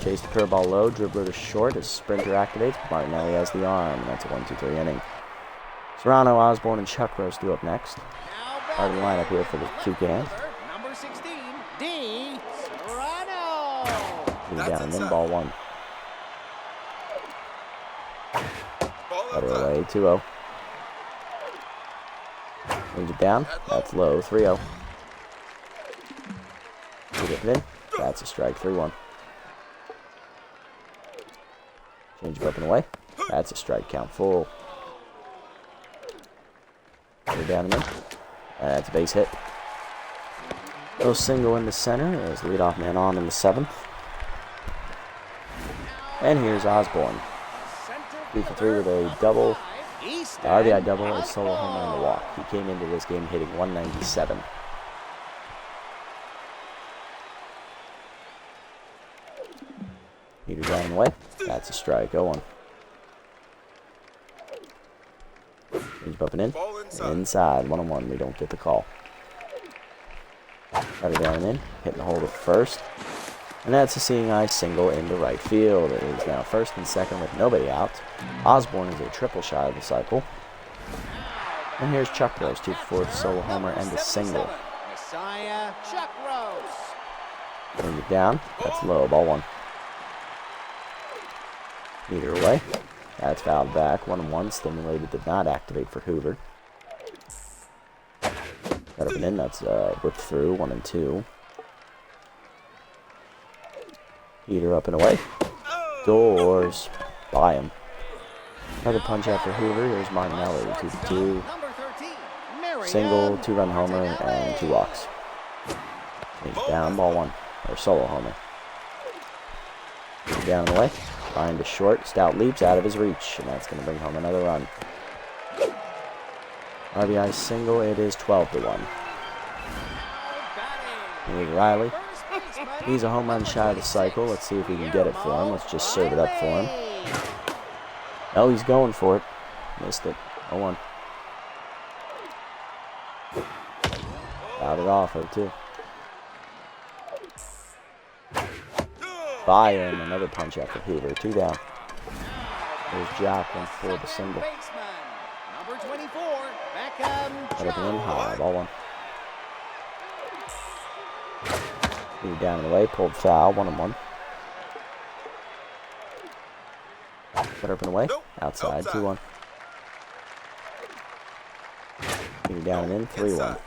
Chase the curveball low, dribbler to short as sprinter activates. Martinelli has the arm, and that's a 1-2-3 inning. Serrano, Osborne, and Chuck Rose do up next. Part of the lineup here for the Toucans. Number 16, D. Serrano. Down and in, ball 1. Better away, 2-0. Change it down, that's low, 3-0. Get it in, that's a strike, 3-1. Change it up and away, that's a strike, count full. Go down and in, that's a base hit. Little single into center as leadoff man on in the 7th. And here's Osborne. 2 for 3 with a double, RBI double, and a solo home run on the walk. He came into this game hitting 197. Peter down and away. That's a strike. 0-1. He's bumping in. Inside. 1-1. We don't get the call. Got it down and in. Hitting the hole to first. And that's a seeing eye single into right field. It is now first and second with nobody out. Osborne is a triple shy of the cycle. And here's Chuck Rose, 2 for 4, solo homer and a single. Messiah Chuck Rose. Bring it down. That's low. Ball 1. Either way. That's fouled back. 1-1. Stimulated did not activate for Hoover. Got up and in. That's whipped through. 1-2. Peter up and away. Doors. By him. Another punch out for Hoover. Here's Martinelli. 2 for 2. Single, 2-run homer, and 2 walks. He's down, ball 1. Or solo homer. He's down and away. Line to short. Stout leaps out of his reach, and that's going to bring home another run. RBI single. It is 12-1. Here's Riley. He's a home run shy of the cycle. Let's see if we can get it for him. Let's just serve it up for him. Oh, he's going for it. Missed it. 0-1. Fouled it off, 0-2. By him, another punch out for Hoover. 2 down. There's Jock, 1 for the single. Number 24, Cut up and in high, ball 1. He's down and away, pulled foul, 1-1. Cut up and away, outside, 2-1. He's down and in, 3-1.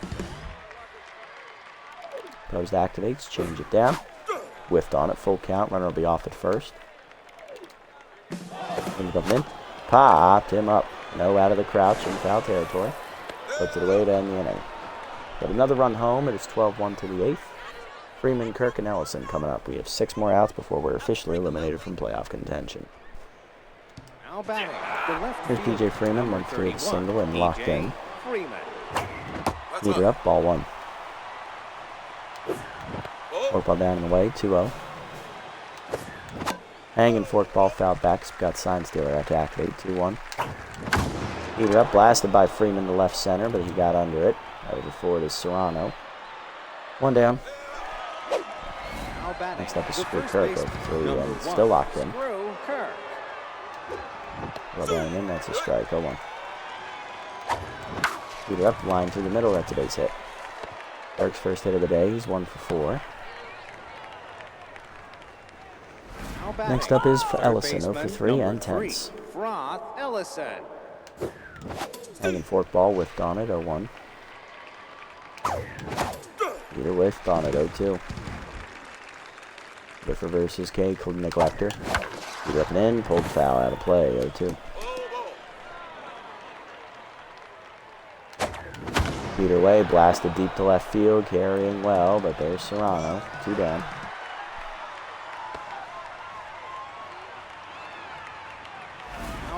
Post activates, change it down. Whiffed on it, full count, runner will be off at first. He's up and in, popped him up. No out of the crouch in foul territory. Puts it away to end the inning. Got another run home, it is 12-1 to the 8th. Freeman, Kirk, and Ellison coming up. We have 6 more outs before we're officially eliminated from playoff contention. Here's PJ Freeman, 1 for 3 with a single and locked in. Leader up, ball 1. Fork ball down and away, 2-0. Hanging fork ball fouled back. Got sign stealer to activate, 2-1. Leader up, blasted by Freeman to left center, but he got under it. Over forward is Serrano. 1 down. Next up is Screw Kirk, over 3, and still locked in. Well down and in, that's a strike. 0-1. Peter up, line through the middle, that's a base hit. Kirk's first hit of the day, he's 1 for 4. Next up is for Ellison, 0 for 3 and tense. Froth Ellison. Hanging fork ball with Donnet, 0-1. Peter with Donnet, 0-2. With reverses K, Neglector. Peter up and in, pulled foul out of play, 0-2. Peter away, blasted deep to left field, carrying well, but there's Serrano, 2 down.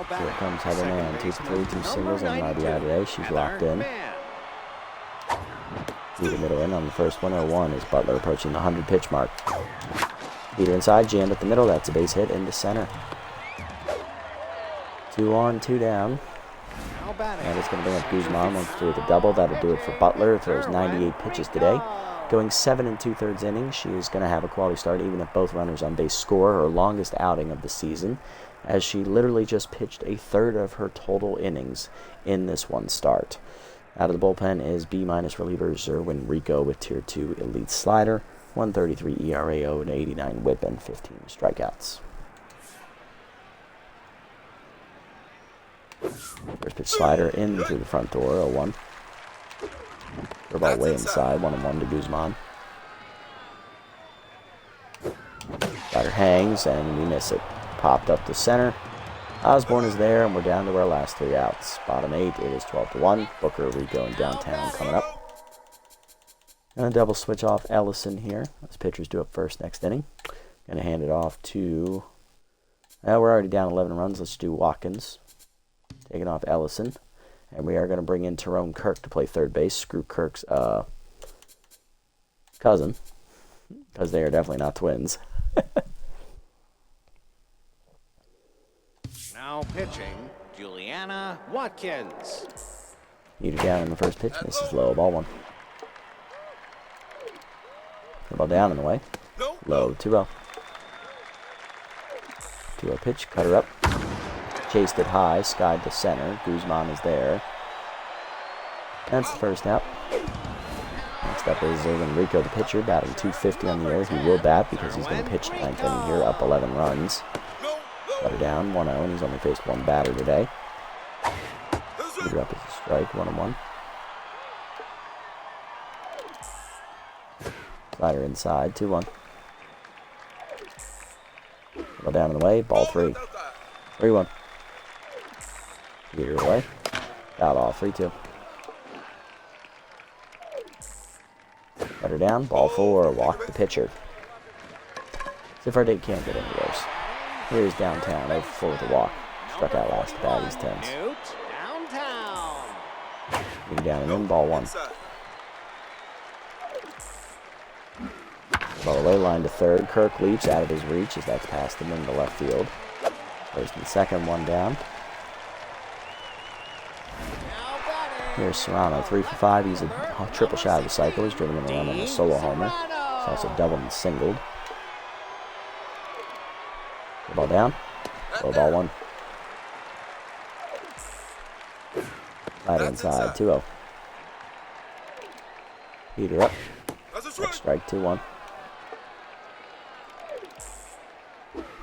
Here comes Heather Mann, 2 for 3, 2 singles and an RBI today. She's locked in. Peter middle in on the first one, 0-1 as Butler approaching the 100 pitch mark. Peter inside, jammed at the middle, that's a base hit into center. 2 on, 2 down. And it's going to bring up Guzman, 1 for 3 with a double. That'll do it for Butler. Throws 98 pitches today. Going 7 2/3 innings. She is going to have a quality start even if both runners on base score. Her longest outing of the season, as she literally just pitched a third of her total innings in this one start. Out of the bullpen is B- reliever Zerwin Rico with Tier 2 elite slider, 1.33 ERA, 0.89 whip, and 15 strikeouts. First pitch slider in through the front door, 0-1. Throw ball way inside, 1-1 to Guzman. Slider hangs, and we miss it. Popped up to center. Osborne is there, and we're down to our last 3 outs. Bottom 8, it is 12-1. Booker, Rico, and Downtown coming up. Gonna double switch off Ellison here. As pitchers do up first next inning. Gonna hand it off to... we're already down 11 runs. Let's do Watkins. Taking off Ellison. And we are going to bring in Tyrone Kirk to play third base. Screw Kirk's cousin. Because they are definitely not twins. Now pitching, Juliana Watkins. Needed down in the first pitch. Misses low. Ball 1. The ball down in the way. Low. 2-0. 2-0 pitch. Cutter up. Chased it high, skied to center. Guzman is there. That's the first out. Next up is Zerwin Rico, the pitcher, batting .250 on the year. He will bat because he's going to pitch the 9th inning here, up 11 runs. Cutter down, 1-0, and he's only faced 1 batter today. Peter up as a strike, 1-1. Slider inside, 2-1. Ball down in the way, ball 3. 3-1. Peter away. Foul off, 3-2. Cutter down, ball 4, walk the pitcher. So far, they can't get any worse. Here's Downtown, 0 for 4 with a walk. Struck out last bat, he's tense. Downtown. Peter down and in, ball 1. Ball away, line to third. Kirk leaps out of his reach as that's past him into left field. First and second, 1 down. Here's Serrano, 3 for 5. He's a triple shot of the cycle. He's driven in a run on a solo homer. He's also doubled and singled. The ball down. Low ball 1. Slider inside, 2-0. Peter up. Next strike, 2-1.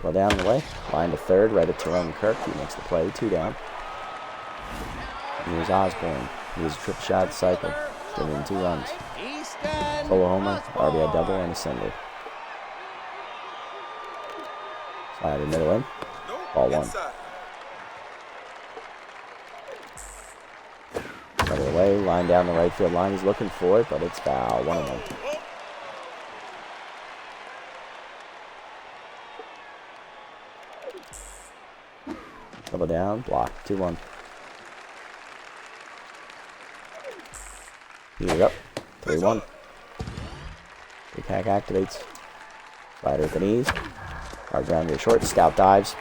Well down the way. Line to third, right at Tyrone Kirk. He makes the play, 2 down. And here's Osborne. He has a triple shot cycle. Driven in 2 runs. Solo homer, RBI double, and a single. Slider middle in. Ball 1. Cutter away, line down the right field line. He's looking for it, but it's foul. 1-1. Double down, block, 2-1. Peter up, 3-1. Big hack activates. Slider at the knees. Hard ground to short. Scout dives.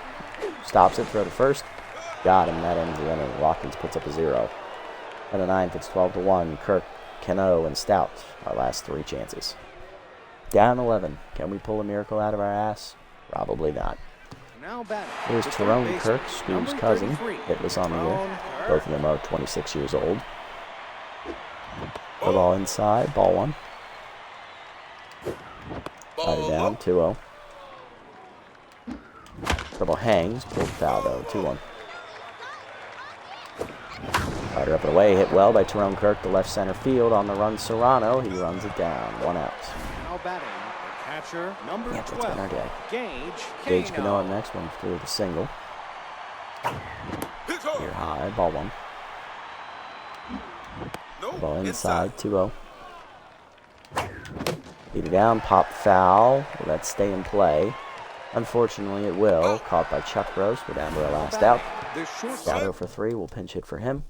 Stops it, throw to first. Got him, that ends the inning. Watkins puts up a 0. In the 9th, it's 12-1. Kirk, Cano, and Stout, our last 3 chances. Down 11. Can we pull a miracle out of our ass? Probably not. Now batting. Here's The Tyrone third Kirk, baseman, Scoob's number cousin, 33, hitless on the year. Tyrone Kirk. Both of them are 26 years old. The ball inside, ball one. Rider down, 2-0. Double hangs, pulled foul though, 2-1. Rider up and away, hit well by Tyrone Kirk to left center field on the run. Serrano, he runs it down, 1 out. Now batting. The catcher, number Yep, that's been our 12, day. Gage Gage Cano up next, one through the single. Here high, ball one. Ball inside, 2-0. Beat it down, pop foul. Will that stay in play? Unfortunately, it will. Caught by Chuck Gross. We're down to our last out. Shadow for 3. We'll pinch hit for him.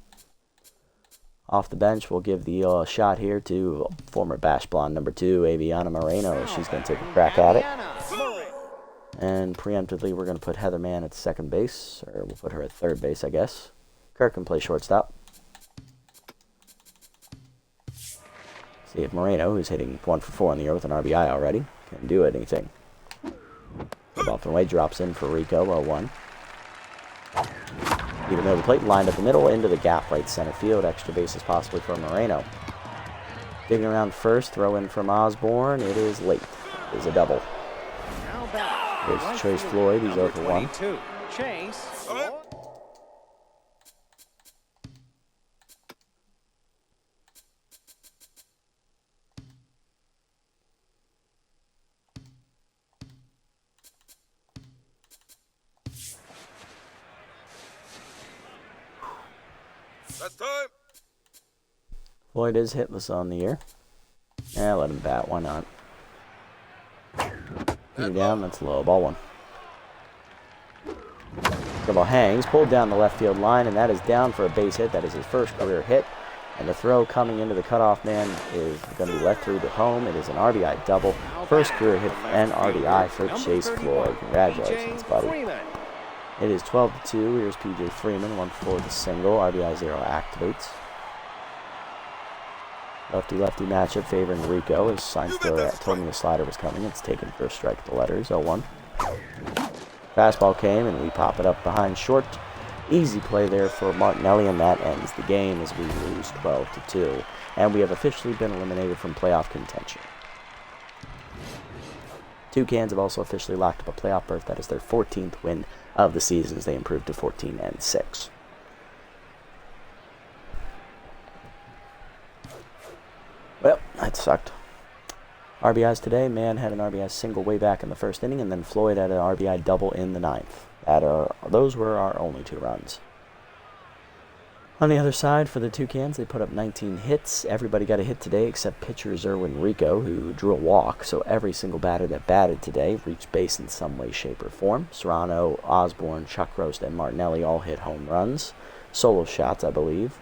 Off the bench, we'll give the shot here to former Bash Blonde number 2, Aviana Moreno. She's going to take a crack at it. And preemptively, we're going to put Heather Mann at second base. Or we'll put her at third base, I guess. Kirk can play shortstop. See if Moreno, who's hitting 1 for 4 in the year with an RBI already, can do anything. The ball from away drops in for Rico, 0-1. Beat him over the plate, lined up the middle, into the gap right center field. Extra bases possibly for Moreno. Digging around first, throw in from Osborne. It is late. It is a double. Here's Chase Floyd, he's 0 for 1. Chase. That's time. Floyd is hitless on the year. Yeah, let him bat, why not? Hit it down, that's low, ball one. The ball hangs, pulled down the left field line, and that is down for a base hit. That is his first career hit. And the throw coming into the cutoff man is going to be left through to home. It is an RBI double. First career hit and RBI for Chase Floyd. Congratulations, buddy. It is 12-2. Here's PJ Freeman, 1 for 4 with a single. RBI 0 activates. Lefty-lefty matchup favoring Rico. His sign still told me the slider was coming. It's taken first strike at the letters, 0-1. Fastball came, and we pop it up behind short. Easy play there for Martinelli, and that ends the game as we lose 12-2. And we have officially been eliminated from playoff contention. Toucans have also officially locked up a playoff berth. That is their 14th win of the season as they improved to 14-6. Well, that sucked. RBIs today. Mann had an RBI single way back in the first inning, and then Floyd had an RBI double in the 9th. Those were our only 2 runs. On the other side, for the Toucans, they put up 19 hits. Everybody got a hit today except pitcher Zerwin Rico, who drew a walk. So every single batter that batted today reached base in some way, shape, or form. Serrano, Osborne, Chuck Roast, and Martinelli all hit home runs. Solo shots, I believe.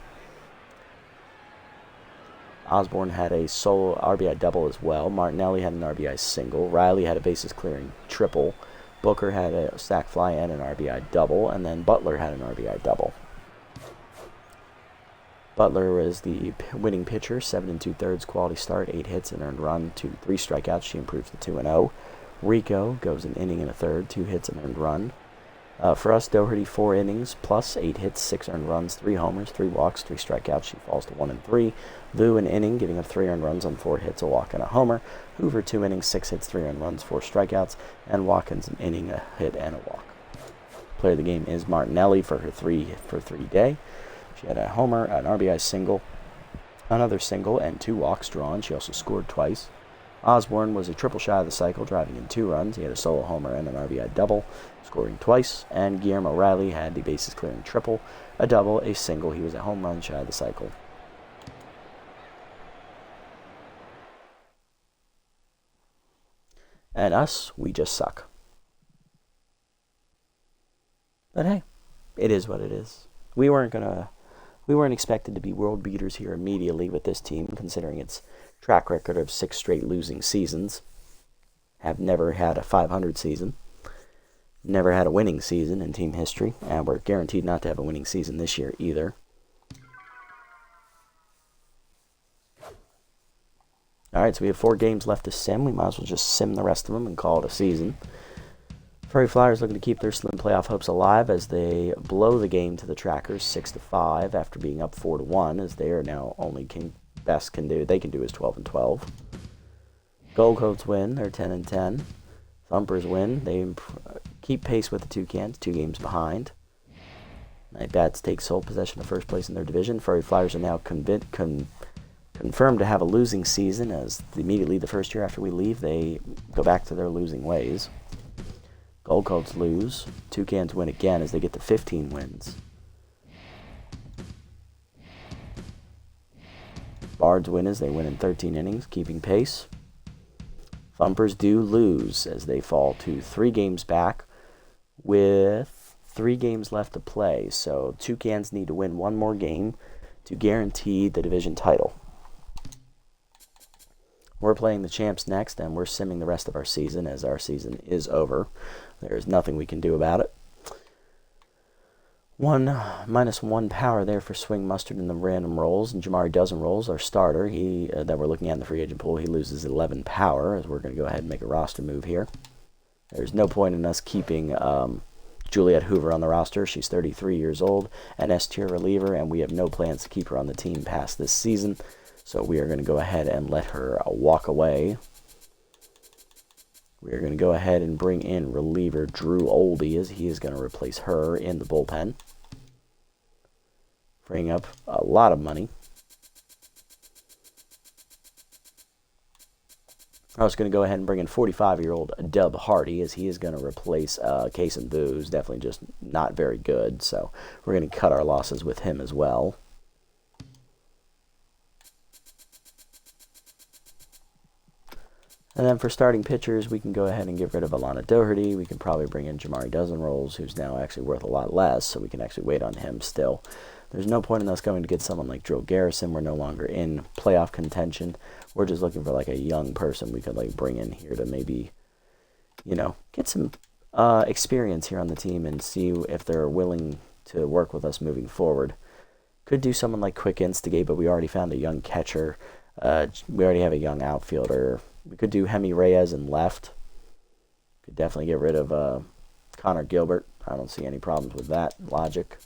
Osborne had a solo RBI double as well. Martinelli had an RBI single. Riley had a bases clearing triple. Booker had a sac fly and an RBI double. And then Butler had an RBI double. Butler was the winning pitcher, 7 2/3 quality start, 8 hits, an earned run, 3 strikeouts. She improves to 2-0. Rico goes an inning and a third, 2 hits, an earned run. For us, Doherty, 4 innings, plus 8 hits, 6 earned runs, 3 homers, 3 walks, 3 strikeouts. She falls to 1-3. Vu, an inning, giving up 3 earned runs on 4 hits, a walk, and a homer. Hoover, 2 innings, 6 hits, 3 earned runs, 4 strikeouts. And Watkins, an inning, a hit, and a walk. Player of the game is Martinelli for her 3 for 3 day. She had a homer, an RBI single, another single, and 2 walks drawn. She also scored twice. Osborne was a triple shy of the cycle, driving in 2 runs. He had a solo homer and an RBI double, scoring twice. And Guillermo Riley had the bases clearing triple, a double, a single. He was a home run shy of the cycle. And us, we just suck. But hey, it is what it is. We weren't expected to be world beaters here immediately with this team, considering its track record of 6 straight losing seasons. Have never had a 500 season. Never had a winning season in team history. And we're guaranteed not to have a winning season this year either. Alright, so we have 4 games left to sim. We might as well just sim the rest of them and call it a season. Furry Flyers looking to keep their slim playoff hopes alive as they blow the game to the Trackers 6-5 after being up 4-1, as they are now only they can do is 12-12. Gold Coats win, they're 10-10. Thumpers win, they keep pace with the Toucans, 2 games behind. Night Bats take sole possession of first place in their division. Furry Flyers are now confirmed to have a losing season, as immediately the first year after we leave, they go back to their losing ways. Gold Coats lose. Toucans win again as they get to 15 wins. Bards win as they win in 13 innings, keeping pace. Thumpers do lose as they fall to 3 games back with 3 games left to play. So Toucans need to win 1 more game to guarantee the division title. We're playing the champs next, and we're simming the rest of our season as our season is over. There is nothing we can do about it. -1 power there for Swing Mustard in the random rolls, and Jamari Dozen rolls, our starter, that we're looking at in the free agent pool, he loses 11 power, as we're going to go ahead and make a roster move here. There's no point in us keeping Juliet Hoover on the roster. She's 33 years old, an S-tier reliever, and we have no plans to keep her on the team past this season, so we are going to go ahead and let her walk away. We are going to go ahead and bring in reliever Drew Oldie, as he is going to replace her in the bullpen, freeing up a lot of money. I was going to go ahead and bring in 45-year-old Dub Hardy, as he is going to replace Case and Booze. Definitely just not very good, so we're going to cut our losses with him as well. And then for starting pitchers, we can go ahead and get rid of Alana Doherty. We can probably bring in Jamari Dozen rolls, who's now actually worth a lot less, so we can actually wait on him still. There's no point in us going to get someone like Drill Garrison. We're no longer in playoff contention. We're just looking for like a young person we could like bring in here to maybe, get some experience here on the team and see if they're willing to work with us moving forward. Could do someone like Quick Instigate, but we already found a young catcher. We already have a young outfielder. We could do Hemi Reyes in left. Could definitely get rid of Connor Gilbert. I don't see any problems with that logic.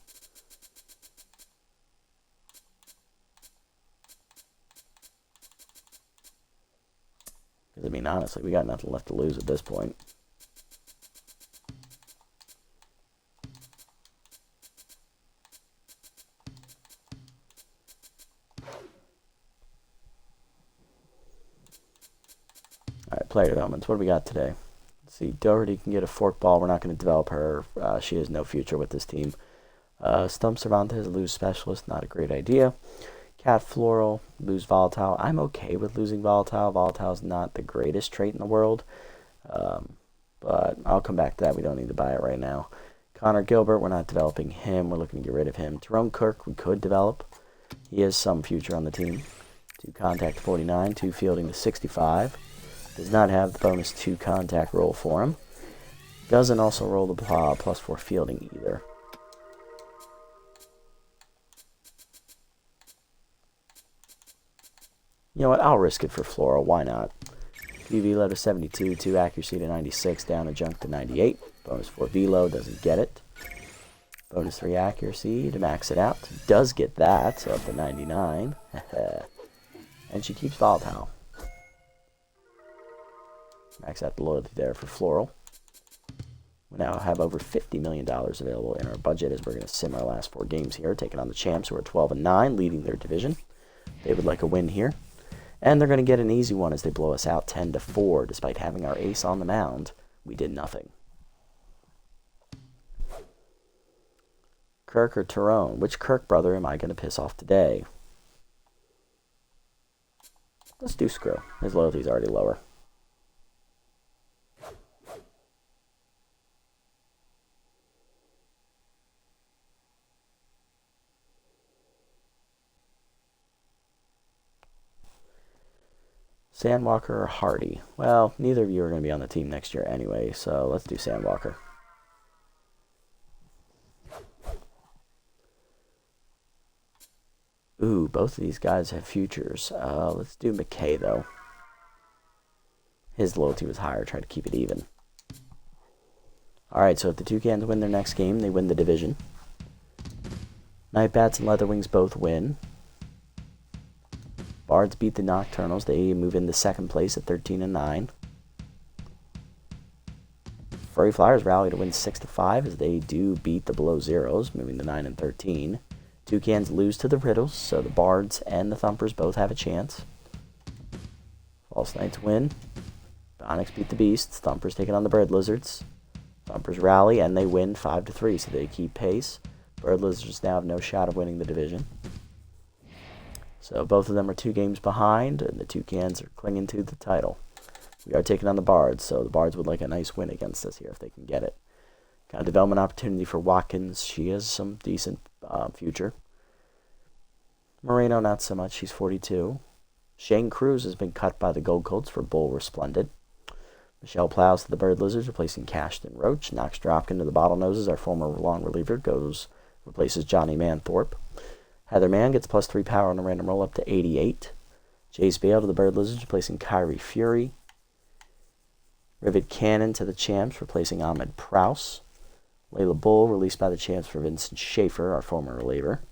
Because, honestly, we got nothing left to lose at this point. Alright, player developments. What do we got today? Let's see. Doherty can get a forkball. We're not going to develop her. She has no future with this team. Stump Cervantes, lose specialist. Not a great idea. Cat Floral, lose Volatile. I'm okay with losing Volatile. Volatile's not the greatest trait in the world. But I'll come back to that. We don't need to buy it right now. Connor Gilbert, we're not developing him. We're looking to get rid of him. Tyrone Kirk, we could develop. He has some future on the team. 2 contact 49, 2 fielding to 65. Does not have the bonus 2 contact roll for him. Doesn't also roll the +4 fielding either. You know what? I'll risk it for Floral. Why not? velo to 72, 2 accuracy to 96, down a junk to 98. Bonus 4 velo, doesn't get it. Bonus 3 accuracy to max it out. Does get that, so up to 99. And she keeps Volatile. Max out the loyalty there for Floral. We now have over $50 million available in our budget as we're going to sim our last 4 games here, taking on the champs who are 12-9, leading their division. They would like a win here. And they're going to get an easy one as they blow us out 10-4. Despite having our ace on the mound, we did nothing. Kirk or Tyrone? Which Kirk brother am I going to piss off today? Let's do Screw. His loyalty's already lower. Sandwalker or Hardy? Well, neither of you are going to be on the team next year anyway, so let's do Sandwalker. Ooh, both of these guys have futures. Let's do McKay, though. His loyalty was higher, try to keep it even. Alright, so if the Toucans win their next game, they win the division. Nightbats and Leatherwings both win. Bards beat the Nocturnals. They move into second place at 13-9. Furry Flyers rally to win 6-5 as they do beat the Below Zeros, moving to 9-13. Toucans lose to the Riddles, so the Bards and the Thumpers both have a chance. False Knights win. Onyx beat the Beasts. Thumpers taking on the Bird Lizards. Thumpers rally and they win 5-3, so they keep pace. Bird Lizards now have no shot of winning the division. So both of them are 2 games behind, and the Toucans are clinging to the title. We are taking on the Bards, so the Bards would like a nice win against us here if they can get it. Got a development opportunity for Watkins. She has some decent future. Moreno, not so much. She's 42. Shane Cruz has been cut by the Gold Colts for Bull Resplendent. Michelle Plows to the Bird Lizards, replacing Cashton Roach. Knox Dropkin to the Bottlenoses. Our former long reliever replaces Johnny Manthorpe. Heather Mann gets +3 power on a random roll up to 88. Jace Bale to the Bird Lizards, replacing Kyrie Fury. Rivet Cannon to the Champs, replacing Ahmed Prouse. Layla Bull, released by the Champs for Vincent Schaefer, our former reliever.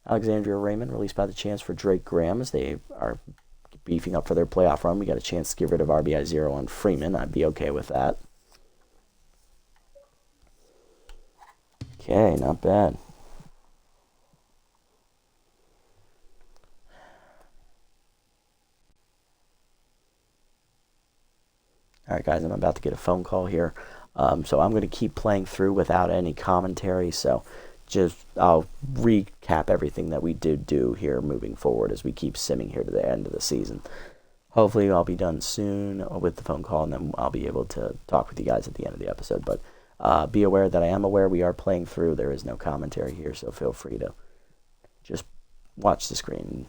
Alexandria Raymond, released by the Champs for Drake Graham, as they are beefing up for their playoff run. We got a chance to get rid of RBI 0 on Freeman. I'd be okay with that. Okay, not bad. Alright guys, I'm about to get a phone call here. So I'm going to keep playing through without any commentary. So I'll recap everything that we did do here moving forward as we keep simming here to the end of the season. Hopefully I'll be done soon with the phone call, and then I'll be able to talk with you guys at the end of the episode. But be aware that I am aware we are playing through. There is no commentary here, so feel free to just watch the screen.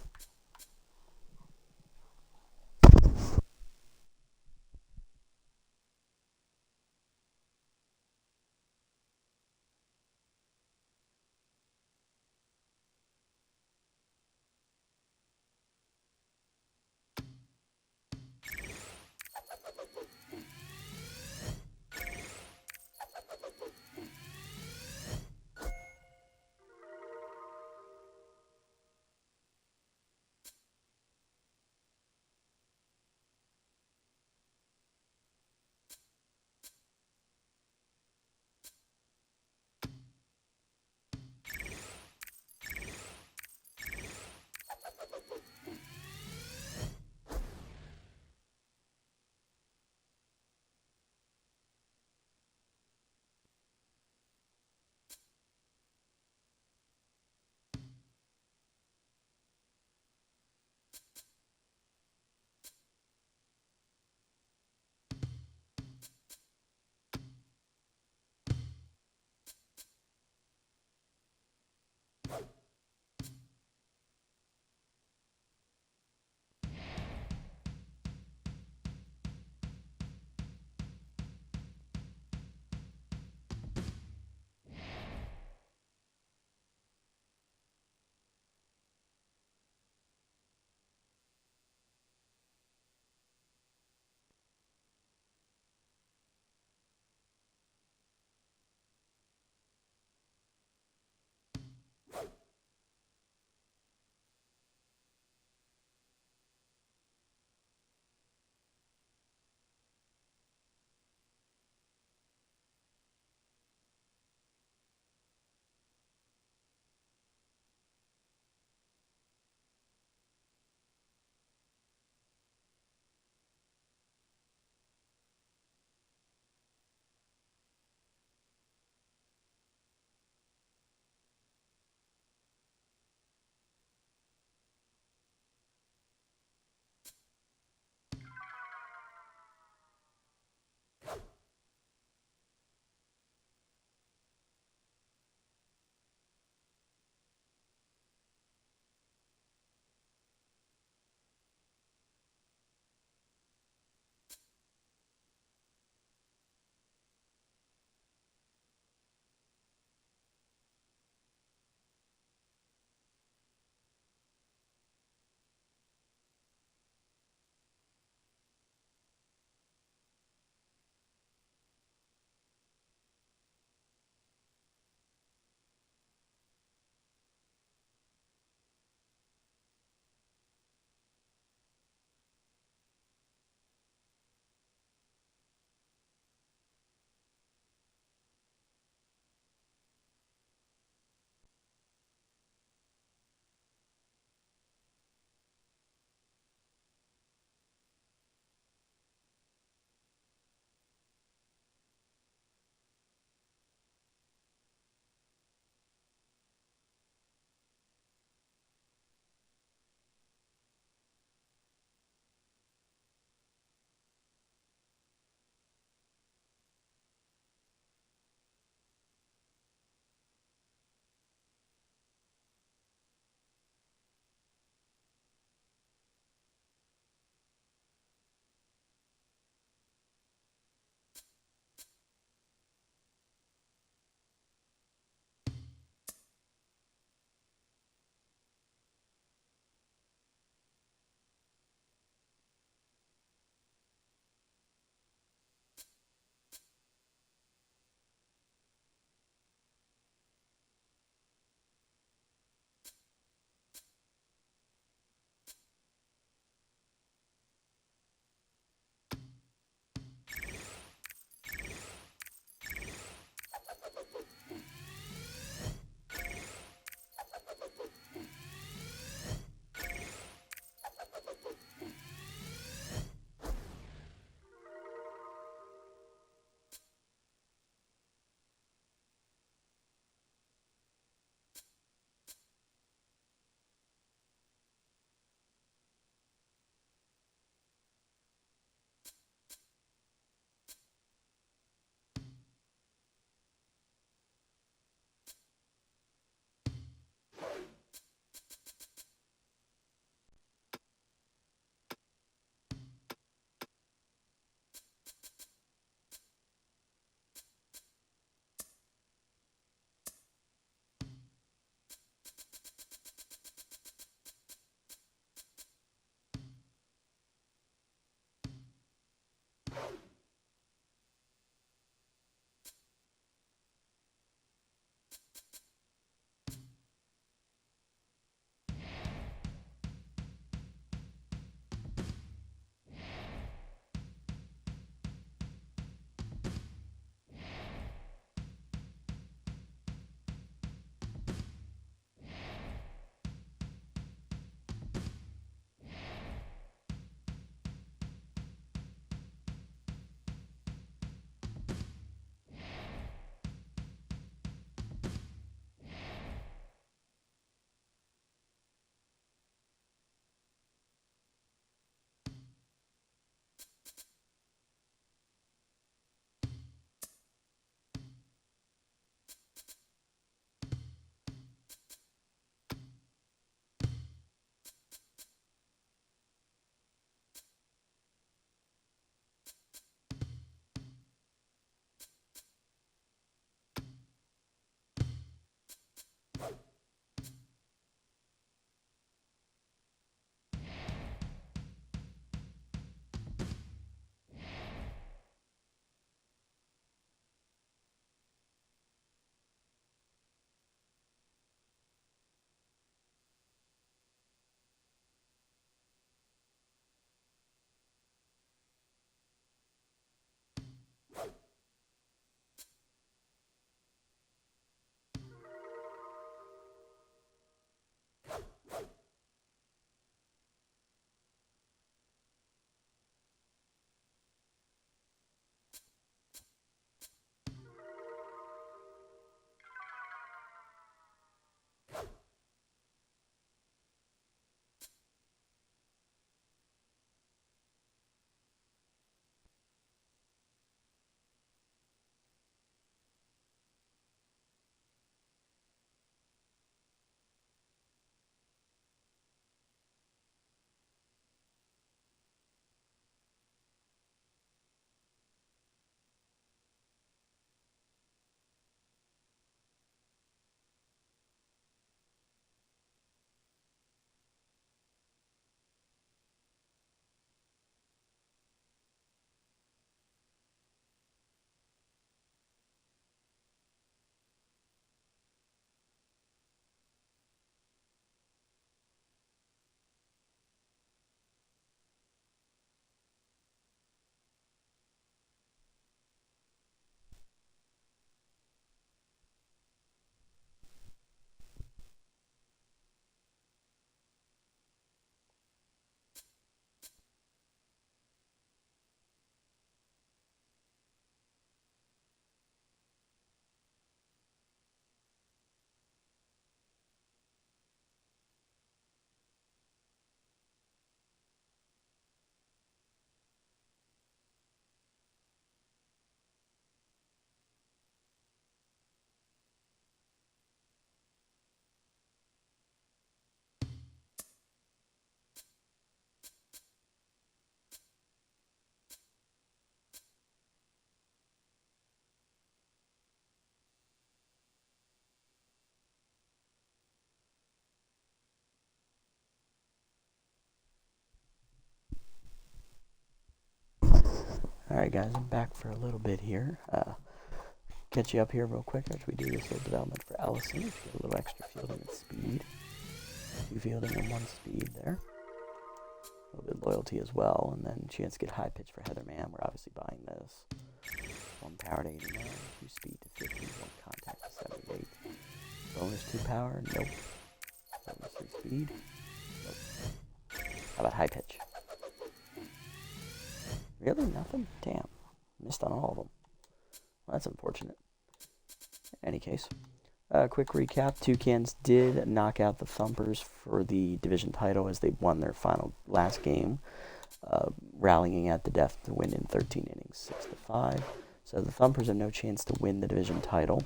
Alright guys, I'm back for a little bit here. Catch you up here real quick as we do this little development for Ellison. Get a little extra fielding and speed. 2 fielding and 1 speed there. A little bit of loyalty as well, and then chance to get high pitch for Heather Man. We're obviously buying this. 1 power to 89, 2 speed to 50, 1 contact to 78. Bonus 2 power, nope. Bonus 3 speed, nope. How about high pitch? Really? Nothing? Damn. Missed on all of them. Well, that's unfortunate. In any case, quick recap. Toucans did knock out the Thumpers for the division title as they won their last game, rallying at the death to win in 13 innings, 6-5. So the Thumpers have no chance to win the division title.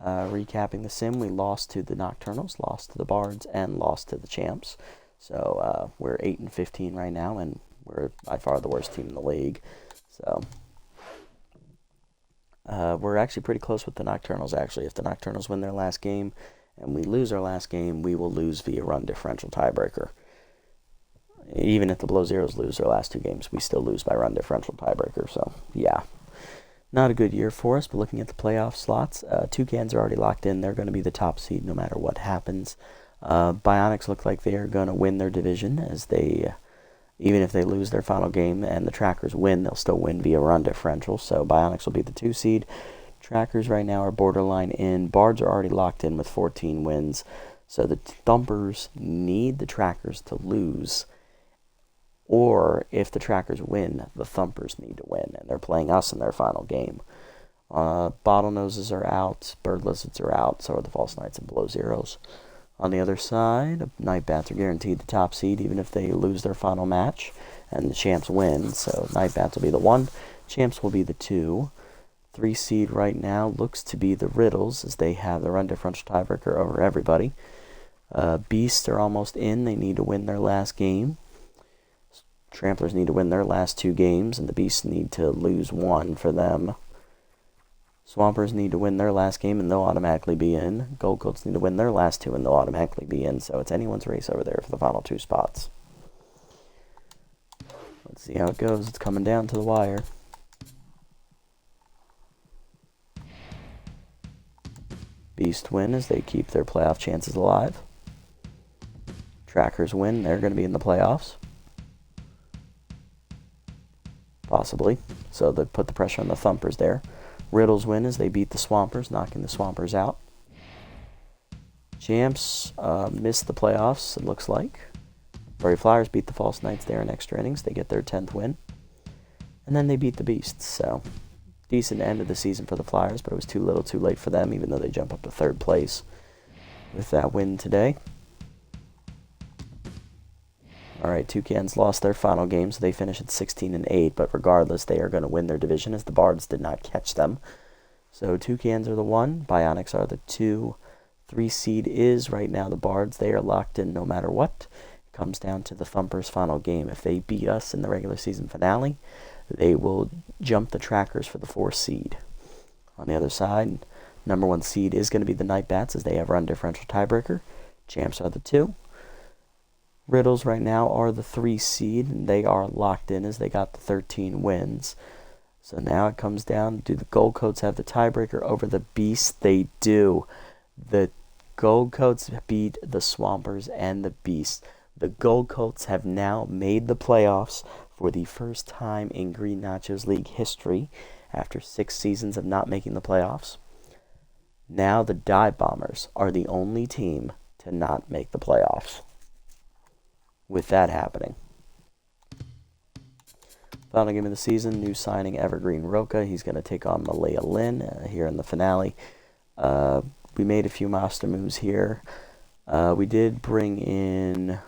Recapping the sim, we lost to the Nocturnals, lost to the Bards, and lost to the Champs. So we're 8-15 right now, and we're by far the worst team in the league. So we're actually pretty close with the Nocturnals, actually. If the Nocturnals win their last game and we lose our last game, we will lose via run differential tiebreaker. Even if the Below Zeros lose their last 2 games, we still lose by run differential tiebreaker. So, yeah. Not a good year for us, but looking at the playoff slots, Toucans are already locked in. They're going to be the top seed no matter what happens. Bionics look like they are going to win their division, as they, even if they lose their final game and the Trackers win, they'll still win via run differential. So Bionics will be the 2 seed. Trackers right now are borderline in. Bards are already locked in with 14 wins. So the Thumpers need the Trackers to lose. Or if the Trackers win, the Thumpers need to win, and they're playing us in their final game. Bottlenoses are out, Bird Lizards are out, so are the False Knights and Below Zeros. On the other side, Night Bats are guaranteed the top seed, even if they lose their final match, and the Champs win. So Night Bats will be the 1, Champs will be the 2. 3 seed right now looks to be the Riddles, as they have the run differential tiebreaker over everybody. Beasts are almost in, they need to win their last game. Tramplers need to win their last 2 games, and the Beasts need to lose 1 for them. Swampers need to win their last game, and they'll automatically be in. Gold Coats need to win their last 2, and they'll automatically be in. So it's anyone's race over there for the final 2 spots. Let's see how it goes. It's coming down to the wire. Beast win as they keep their playoff chances alive. Trackers win. They're going to be in the playoffs. Possibly. So they put the pressure on the Thumpers there. Riddles win as they beat the Swampers, knocking the Swampers out. Champs missed the playoffs, it looks like. Furry Flyers beat the False Knights there in extra innings. They get their 10th win. And then they beat the Beasts. So decent end of the season for the Flyers, but it was too little too late for them, even though they jump up to 3rd place with that win today. Alright, Toucans lost their final game, so they finish at 16-8, but regardless, they are going to win their division as the Bards did not catch them. So Toucans are the 1, Bionics are the 2. 3 seed is right now the Bards. They are locked in no matter what. It comes down to the Thumpers' final game. If they beat us in the regular season finale, they will jump the Trackers for the 4th seed. On the other side, number 1 seed is going to be the Night Bats as they have run differential tiebreaker. Champs are the 2. Riddles right now are the 3 seed, and they are locked in as they got the 13 wins. So now it comes down, do the Gold Coats have the tiebreaker over the Beasts? They do. The Gold Coats beat the Swampers and the Beasts. The Gold Coats have now made the playoffs for the first time in Green Nachos League history after 6 seasons of not making the playoffs. Now the Dive Bombers are the only team to not make the playoffs. With that happening. Final game of the season, new signing Evergreen Roca. He's going to take on Malaya Lynn here in the finale. We made a few monster moves here. We did bring in...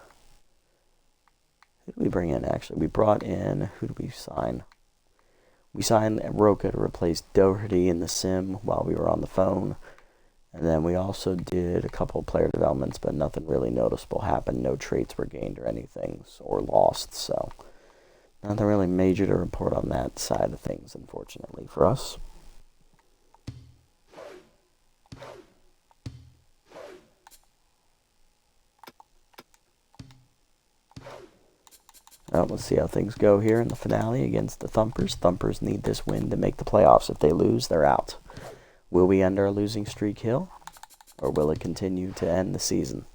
Who did we bring in, actually? We brought in... Who did we sign? We signed Roca to replace Doherty in the sim while we were on the phone. And then we also did a couple of player developments, but nothing really noticeable happened. No traits were gained or anything, or lost. So nothing really major to report on that side of things, unfortunately, for us. Well, let's see how things go here in the finale against the Thumpers. Thumpers need this win to make the playoffs. If they lose, they're out. Will we end our losing streak here, or will it continue to end the season?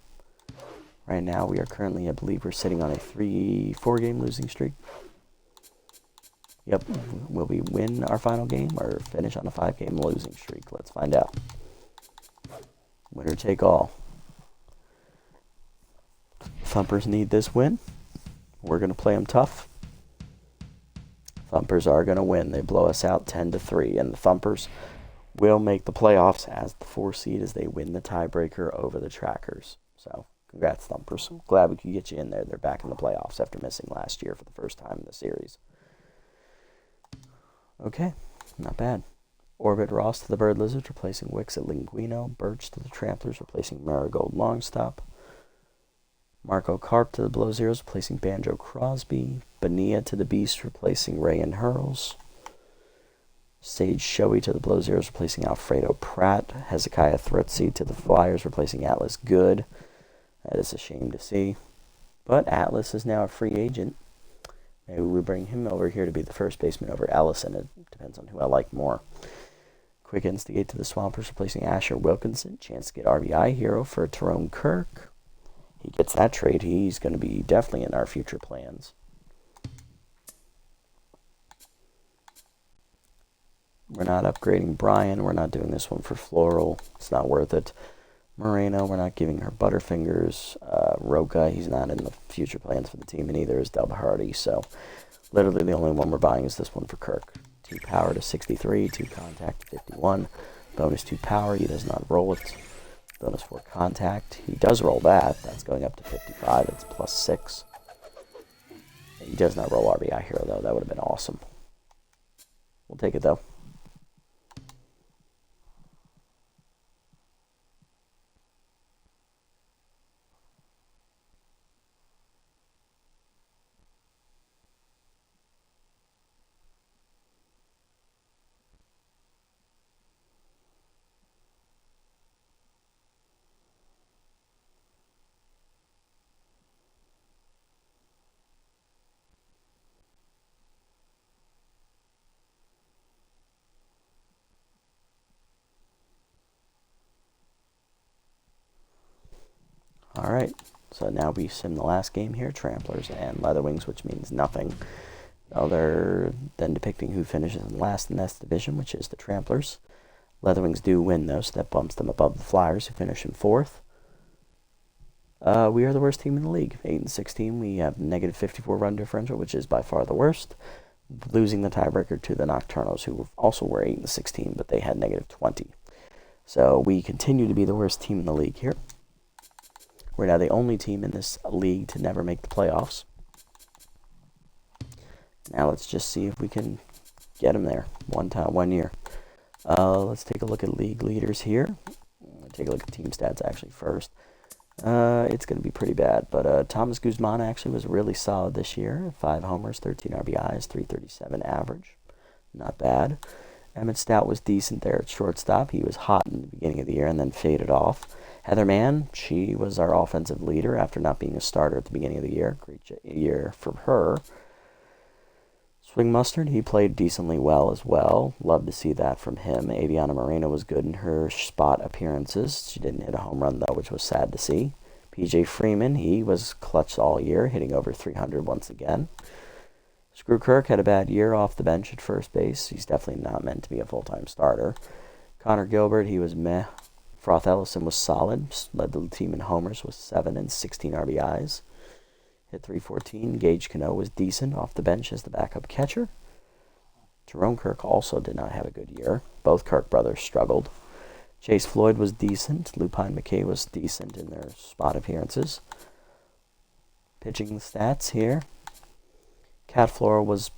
Right now, we are currently, I believe, we're sitting on a 4-game losing streak. Yep. Will we win our final game or finish on a 5-game losing streak? Let's find out. Winner take all. Thumpers need this win. We're going to play them tough. Thumpers are going to win. They blow us out 10-3, and the Thumpers will make the playoffs as the 4 seed as they win the tiebreaker over the Trackers. So, congrats, Thumpers. Glad we could get you in there. They're back in the playoffs after missing last year for the first time in the series. Okay, not bad. Orbit Ross to the Bird Lizards, replacing Wix at Linguino. Birch to the Tramplers, replacing Marigold Longstop. Marco Carp to the Below Zeros, replacing Banjo Crosby. Bania to the Beast, replacing Ray and Hurls. Sage Shoei to the Below Zeros, replacing Alfredo Pratt. Hezekiah Thrutzy to the Flyers, replacing Atlas Good. That is a shame to see. But Atlas is now a free agent. Maybe we bring him over here to be the first baseman over Ellison. It depends on who I like more. Quick Instigate to the Swampers, replacing Asher Wilkinson. Chance to get RBI hero for Tyrone Kirk. He gets that trade. He's going to be definitely in our future plans. We're not upgrading Brian. We're not doing this one for Floral. It's not worth it. Moreno, we're not giving her Butterfingers. Roca, he's not in the future plans for the team, and neither is Dub Hardy. So, literally the only one we're buying is this one for Kirk. 2 power to 63, 2 contact to 51. Bonus 2 power, he does not roll it. Bonus 4 contact, he does roll that. That's going up to 55, it's plus 6. He does not roll RBI hero, though. That would have been awesome. We'll take it, though. Alright, so now we sim the last game here, Tramplers and Leatherwings, which means nothing other than depicting who finishes in last in this division, which is the Tramplers. Leatherwings do win, though, so that bumps them above the Flyers, who finish in 4th. We are the worst team in the league. 8-16, we have negative 54 run differential, which is by far the worst. Losing the tiebreaker to the Nocturnals, who also were 8-16, but they had negative 20. So we continue to be the worst team in the league here. We're now the only team in this league to never make the playoffs. Now let's just see if we can get them there one year. Let's take a look at league leaders here. Take a look at team stats actually first. It's going to be pretty bad, but Thomas Guzman actually was really solid this year. 5 homers, 13 RBIs, 337 average. Not bad. Emmett Stout was decent there at shortstop. He was hot in the beginning of the year and then faded off. Heather Mann, she was our offensive leader after not being a starter at the beginning of the year. Great year for her. Swing Mustard, he played decently well as well. Love to see that from him. Aviana Moreno was good in her spot appearances. She didn't hit a home run, though, which was sad to see. PJ Freeman, he was clutch all year, hitting over 300 once again. Screw Kirk had a bad year off the bench at first base. He's definitely not meant to be a full-time starter. Connor Gilbert, he was meh. Froth Ellison was solid, led the team in homers with 7 and 16 RBIs. Hit 314. Gage Cano was decent off the bench as the backup catcher. Tyrone Kirk also did not have a good year. Both Kirk brothers struggled. Chase Floyd was decent. Lupine McKay was decent in their spot appearances. Pitching stats here. Cat Flora was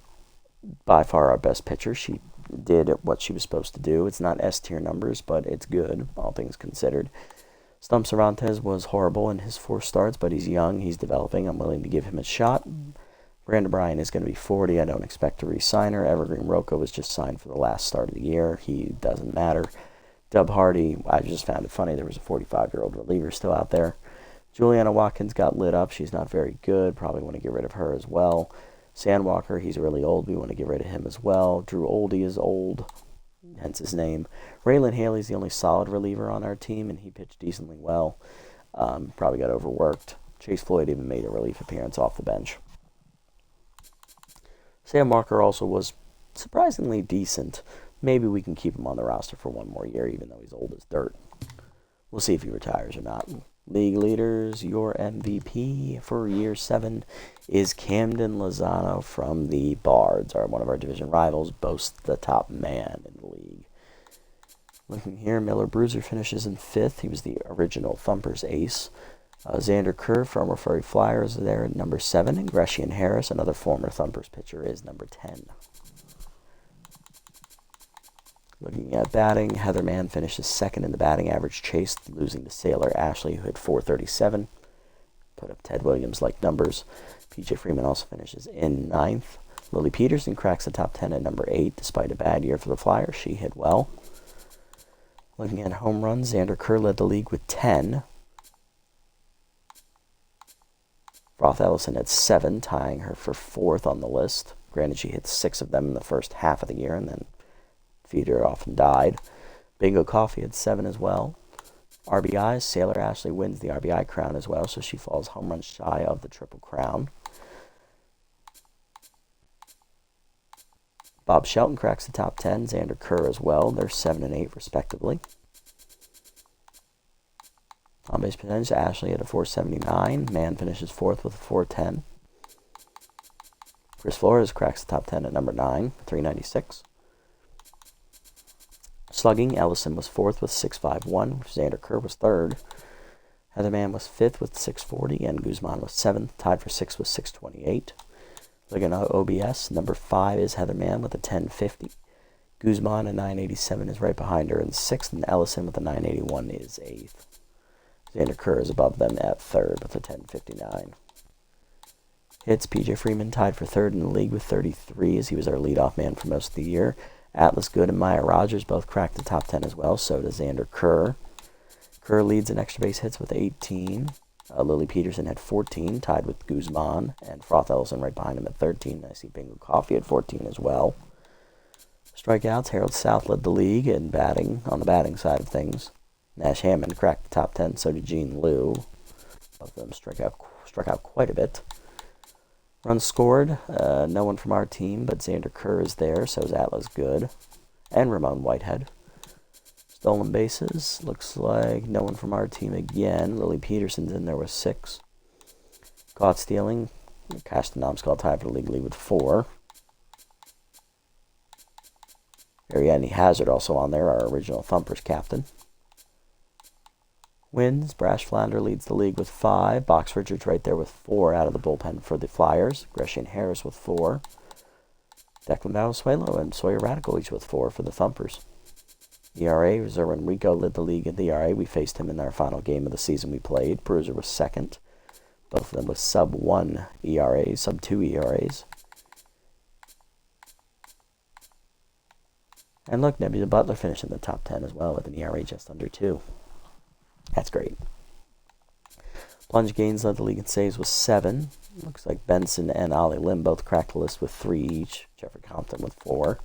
by far our best pitcher. She did what she was supposed to do. It's not S-tier numbers, but it's good, all things considered. Stump Cervantes was horrible in his 4 starts, but he's young, he's developing. I'm willing to give him a shot. Brandon Bryan is going to be 40. I don't expect to re-sign her. Evergreen Roca was just signed for the last start of the year. He doesn't matter. Dub Hardy, I just found it funny. There was a 45-year-old reliever still out there. Juliana Watkins got lit up. She's not very good. Probably want to get rid of her as well. Sandwalker, he's really old. We want to get rid of him as well. Drew Oldie is old, hence his name. Raylan Haley's the only solid reliever on our team, and he pitched decently well. Probably got overworked. Chase Floyd even made a relief appearance off the bench. Sam Walker also was surprisingly decent. Maybe we can keep him on the roster for one more year, even though he's old as dirt. We'll see if he retires or not. League leaders, your MVP for year 7 is Camden Lozano from the Bards, one of our division rivals, boasts the top man in the league. Looking here, Miller Bruiser finishes in 5th. He was the original Thumpers ace. Xander Kerr, former Furry Flyers, is there at number 7. And Gresham Harris, another former Thumpers pitcher, is number 10. Looking at batting, Heather Mann finishes 2nd in the batting average chase, losing to Sailor Ashley, who had 437. Put up Ted Williams-like numbers. PJ Freeman also finishes in 9th. Lily Peterson cracks the top 10 at number 8. Despite a bad year for the Flyers, she hit well. Looking at home runs, Xander Kerr led the league with 10. Roth Ellison had 7, tying her for 4th on the list. Granted, she hit 6 of them in the first half of the year, and then Feeder often died. Bingo Coffee had 7 as well. RBIs, Sailor Ashley wins the RBI crown as well, so she falls home run shy of the Triple Crown. Bob Shelton cracks the top 10, Xander Kerr as well. They're 7 and 8 respectively. On base percentage, Ashley had a 479. Mann finishes 4th with a 410. Chris Flores cracks the top 10 at number 9, 396. Slugging, Ellison was 4th with 651. Xander Kerr was 3rd. Heather Mann was 5th with 640, and Guzman was 7th, tied for 6th with 628. Looking at OBS, number 5 is Heather Mann with a 1050. Guzman, a 987, is right behind her in 6th, and Ellison with a 981 is 8th. Xander Kerr is above them at 3rd with a 1059. Hits, PJ Freeman tied for 3rd in the league with 33, as he was our leadoff man for most of the year. Atlas Good and Maya Rogers both cracked the top 10 as well, so does Xander Kerr. Kerr leads in extra base hits with 18. Lily Peterson had 14, tied with Guzman, and Froth Ellison right behind him at 13. I see Bingo Coffee at 14 as well. Strikeouts, Harold South led the league in batting, on the batting side of things. Nash Hammond cracked the top 10, so did Gene Liu. Both of them struck out quite a bit. Runs scored, no one from our team, but Xander Kerr is there, so is Atlas Good, and Ramon Whitehead. Stolen bases, looks like no one from our team again. Lily Peterson's in there with 6. Caught stealing, Castanomskull tied for the league lead with 4. Ariadne Hazard also on there, our original Thumpers captain. Wins, Brash Flounder leads the league with 5. Box Richards right there with 4 out of the bullpen for the Flyers. Gresham Harris with 4. Declan Valenzuela and Sawyer Radical each with 4 for the Thumpers. ERA, Zerwin Rico led the league in the ERA. We faced him in our final game of the season we played. Bruiser was 2nd. Both of them with sub-1 ERAs, sub-2 ERAs. And look, Nebula Butler finished in the top 10 as well with an ERA just under 2. That's great. Plunge Gains led the league in saves with 7. Looks like Benson and Ollie Lim both cracked the list with 3 each. Jeffrey Compton with 4.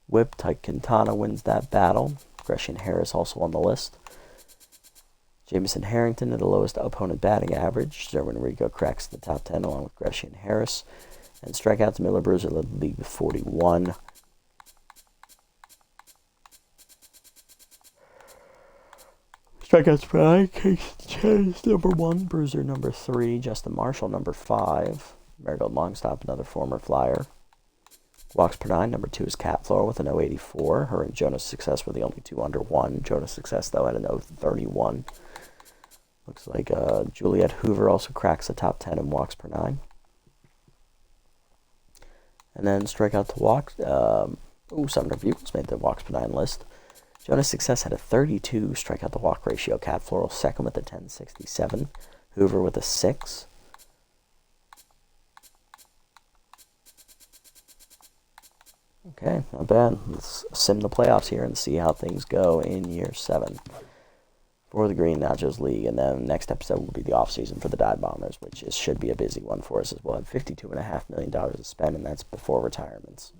Whip, Tyke Quintana wins that battle. Gresham Harris also on the list. Jameson Harrington at the lowest opponent batting average. Zerwin Rico cracks the top 10 along with Gresham Harris. And strikeouts, Miller Bruiser led the league with 41. Strikeouts per Chase number 1, Bruiser number 3, Justin Marshall number 5, Marigold Longstop, another former Flyer. Walks per 9, number 2 is Cat Floor with an 084. Her and Jonas Success were the only 2 under 1. Jonas Success, though, had an 031. Looks like Juliet Hoover also cracks the top 10 in walks per 9. And then strikeout to walks. Sumner Bugles made the walks per 9 list. Jonas Success had a 32 strikeout to walk ratio. Cat Floral 2nd with a 1067. Hoover with a 6. Okay, not bad. Let's sim the playoffs here and see how things go in year 7. for the Green Nachos League. And then next episode will be the off season for the Dive Bombers, which should be a busy one for us as well. $52.5 million to spend, and that's before retirements.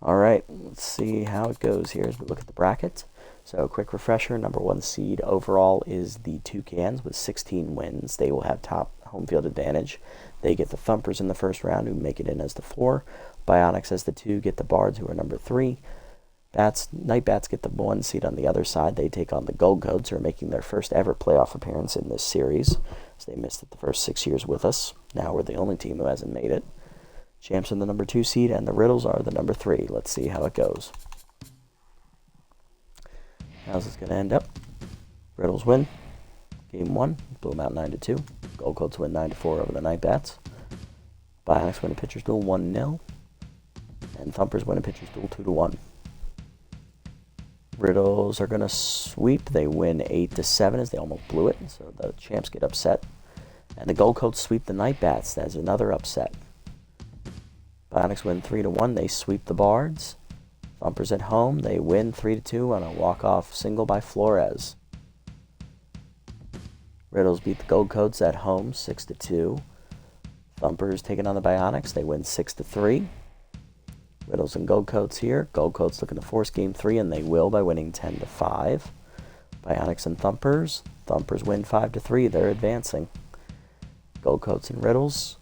All right, let's see how it goes here as we look at the bracket. So, quick refresher, number 1 seed overall is the Toucans with 16 wins. They will have top home field advantage. They get the Thumpers in the first round, who make it in as the 4. Bionics as the 2, get the Bards, who are number 3. Night Bats get the 1 seed on the other side. They take on the Gold Coats, who are making their first ever playoff appearance in this series, as they missed it the first 6 years with us. Now we're the only team who hasn't made it. Champs are the number 2 seed, and the Riddles are the number 3. Let's see how it goes. How's this going to end up? Riddles win. Game 1. Blew them out 9-2. Gold Coats win 9-4 over the Night Bats. Bionics win a pitcher's duel 1-0. And Thumpers win a pitcher's duel 2-1. Riddles are going to sweep. They win 8-7 as they almost blew it. So the champs get upset. And the Gold Coats sweep the Night Bats. That's another upset. Bionics win 3-1. They sweep the Bards. Thumpers at home, they win 3-2 on a walk-off single by Flores. Riddles beat the Gold Coats at home 6-2. Thumpers taking on the Bionics, they win 6-3. Riddles and Gold Coats here. Gold Coats looking to force game 3, and they will by winning 10-5. Bionics and Thumpers. Thumpers win 5-3. They're advancing. Gold Coats and Riddles.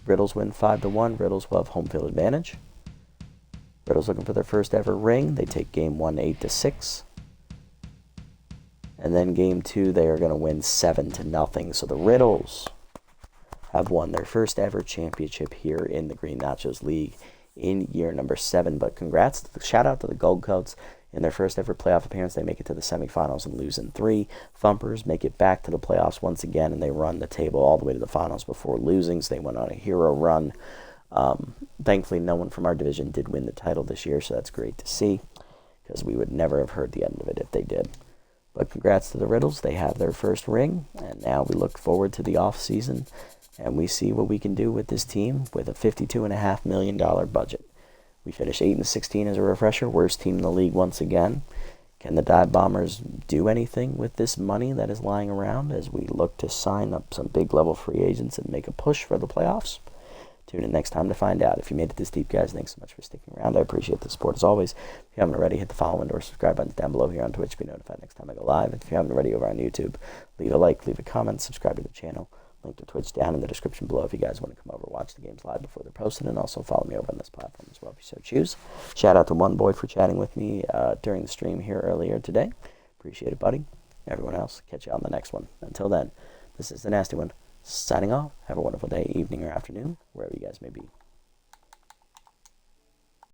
Riddles win 5-1. Riddles will have home field advantage. Riddles looking for their first ever ring. They take game 1 8-6. And then game 2 they are going to win 7-0. So the Riddles have won their first ever championship here in the Green Nachos League in year number 7. But congrats, shout out to the Gold Coats. In their first ever playoff appearance, they make it to the semifinals and lose in 3. Thumpers make it back to the playoffs once again, and they run the table all the way to the finals before losing. So they went on a hero run. Thankfully, no one from our division did win the title this year, so that's great to see, because we would never have heard the end of it if they did. But congrats to the Riddles. They have their first ring, and now we look forward to the off season, and we see what we can do with this team with a $52.5 million budget. We finished 8-16 as a refresher, worst team in the league once again. Can the Dive Bombers do anything with this money that is lying around as we look to sign up some big level free agents and make a push for the playoffs? Tune in next time to find out. If you made it this deep, guys, thanks so much for sticking around. I appreciate the support as always. If you haven't already, hit the follow and or subscribe buttons down below here on Twitch to be notified next time I go live. If you haven't already over on YouTube, leave a like, leave a comment, subscribe to the channel. Link to Twitch down in the description below if you guys want to come over and watch the games live before they're posted, and also follow me over on this platform as well if you so choose. Shout out to One Boy for chatting with me during the stream here earlier today. Appreciate it, buddy. Everyone else, catch you on the next one. Until then, this is the Nasty One signing off. Have a wonderful day, evening, or afternoon, wherever you guys may be.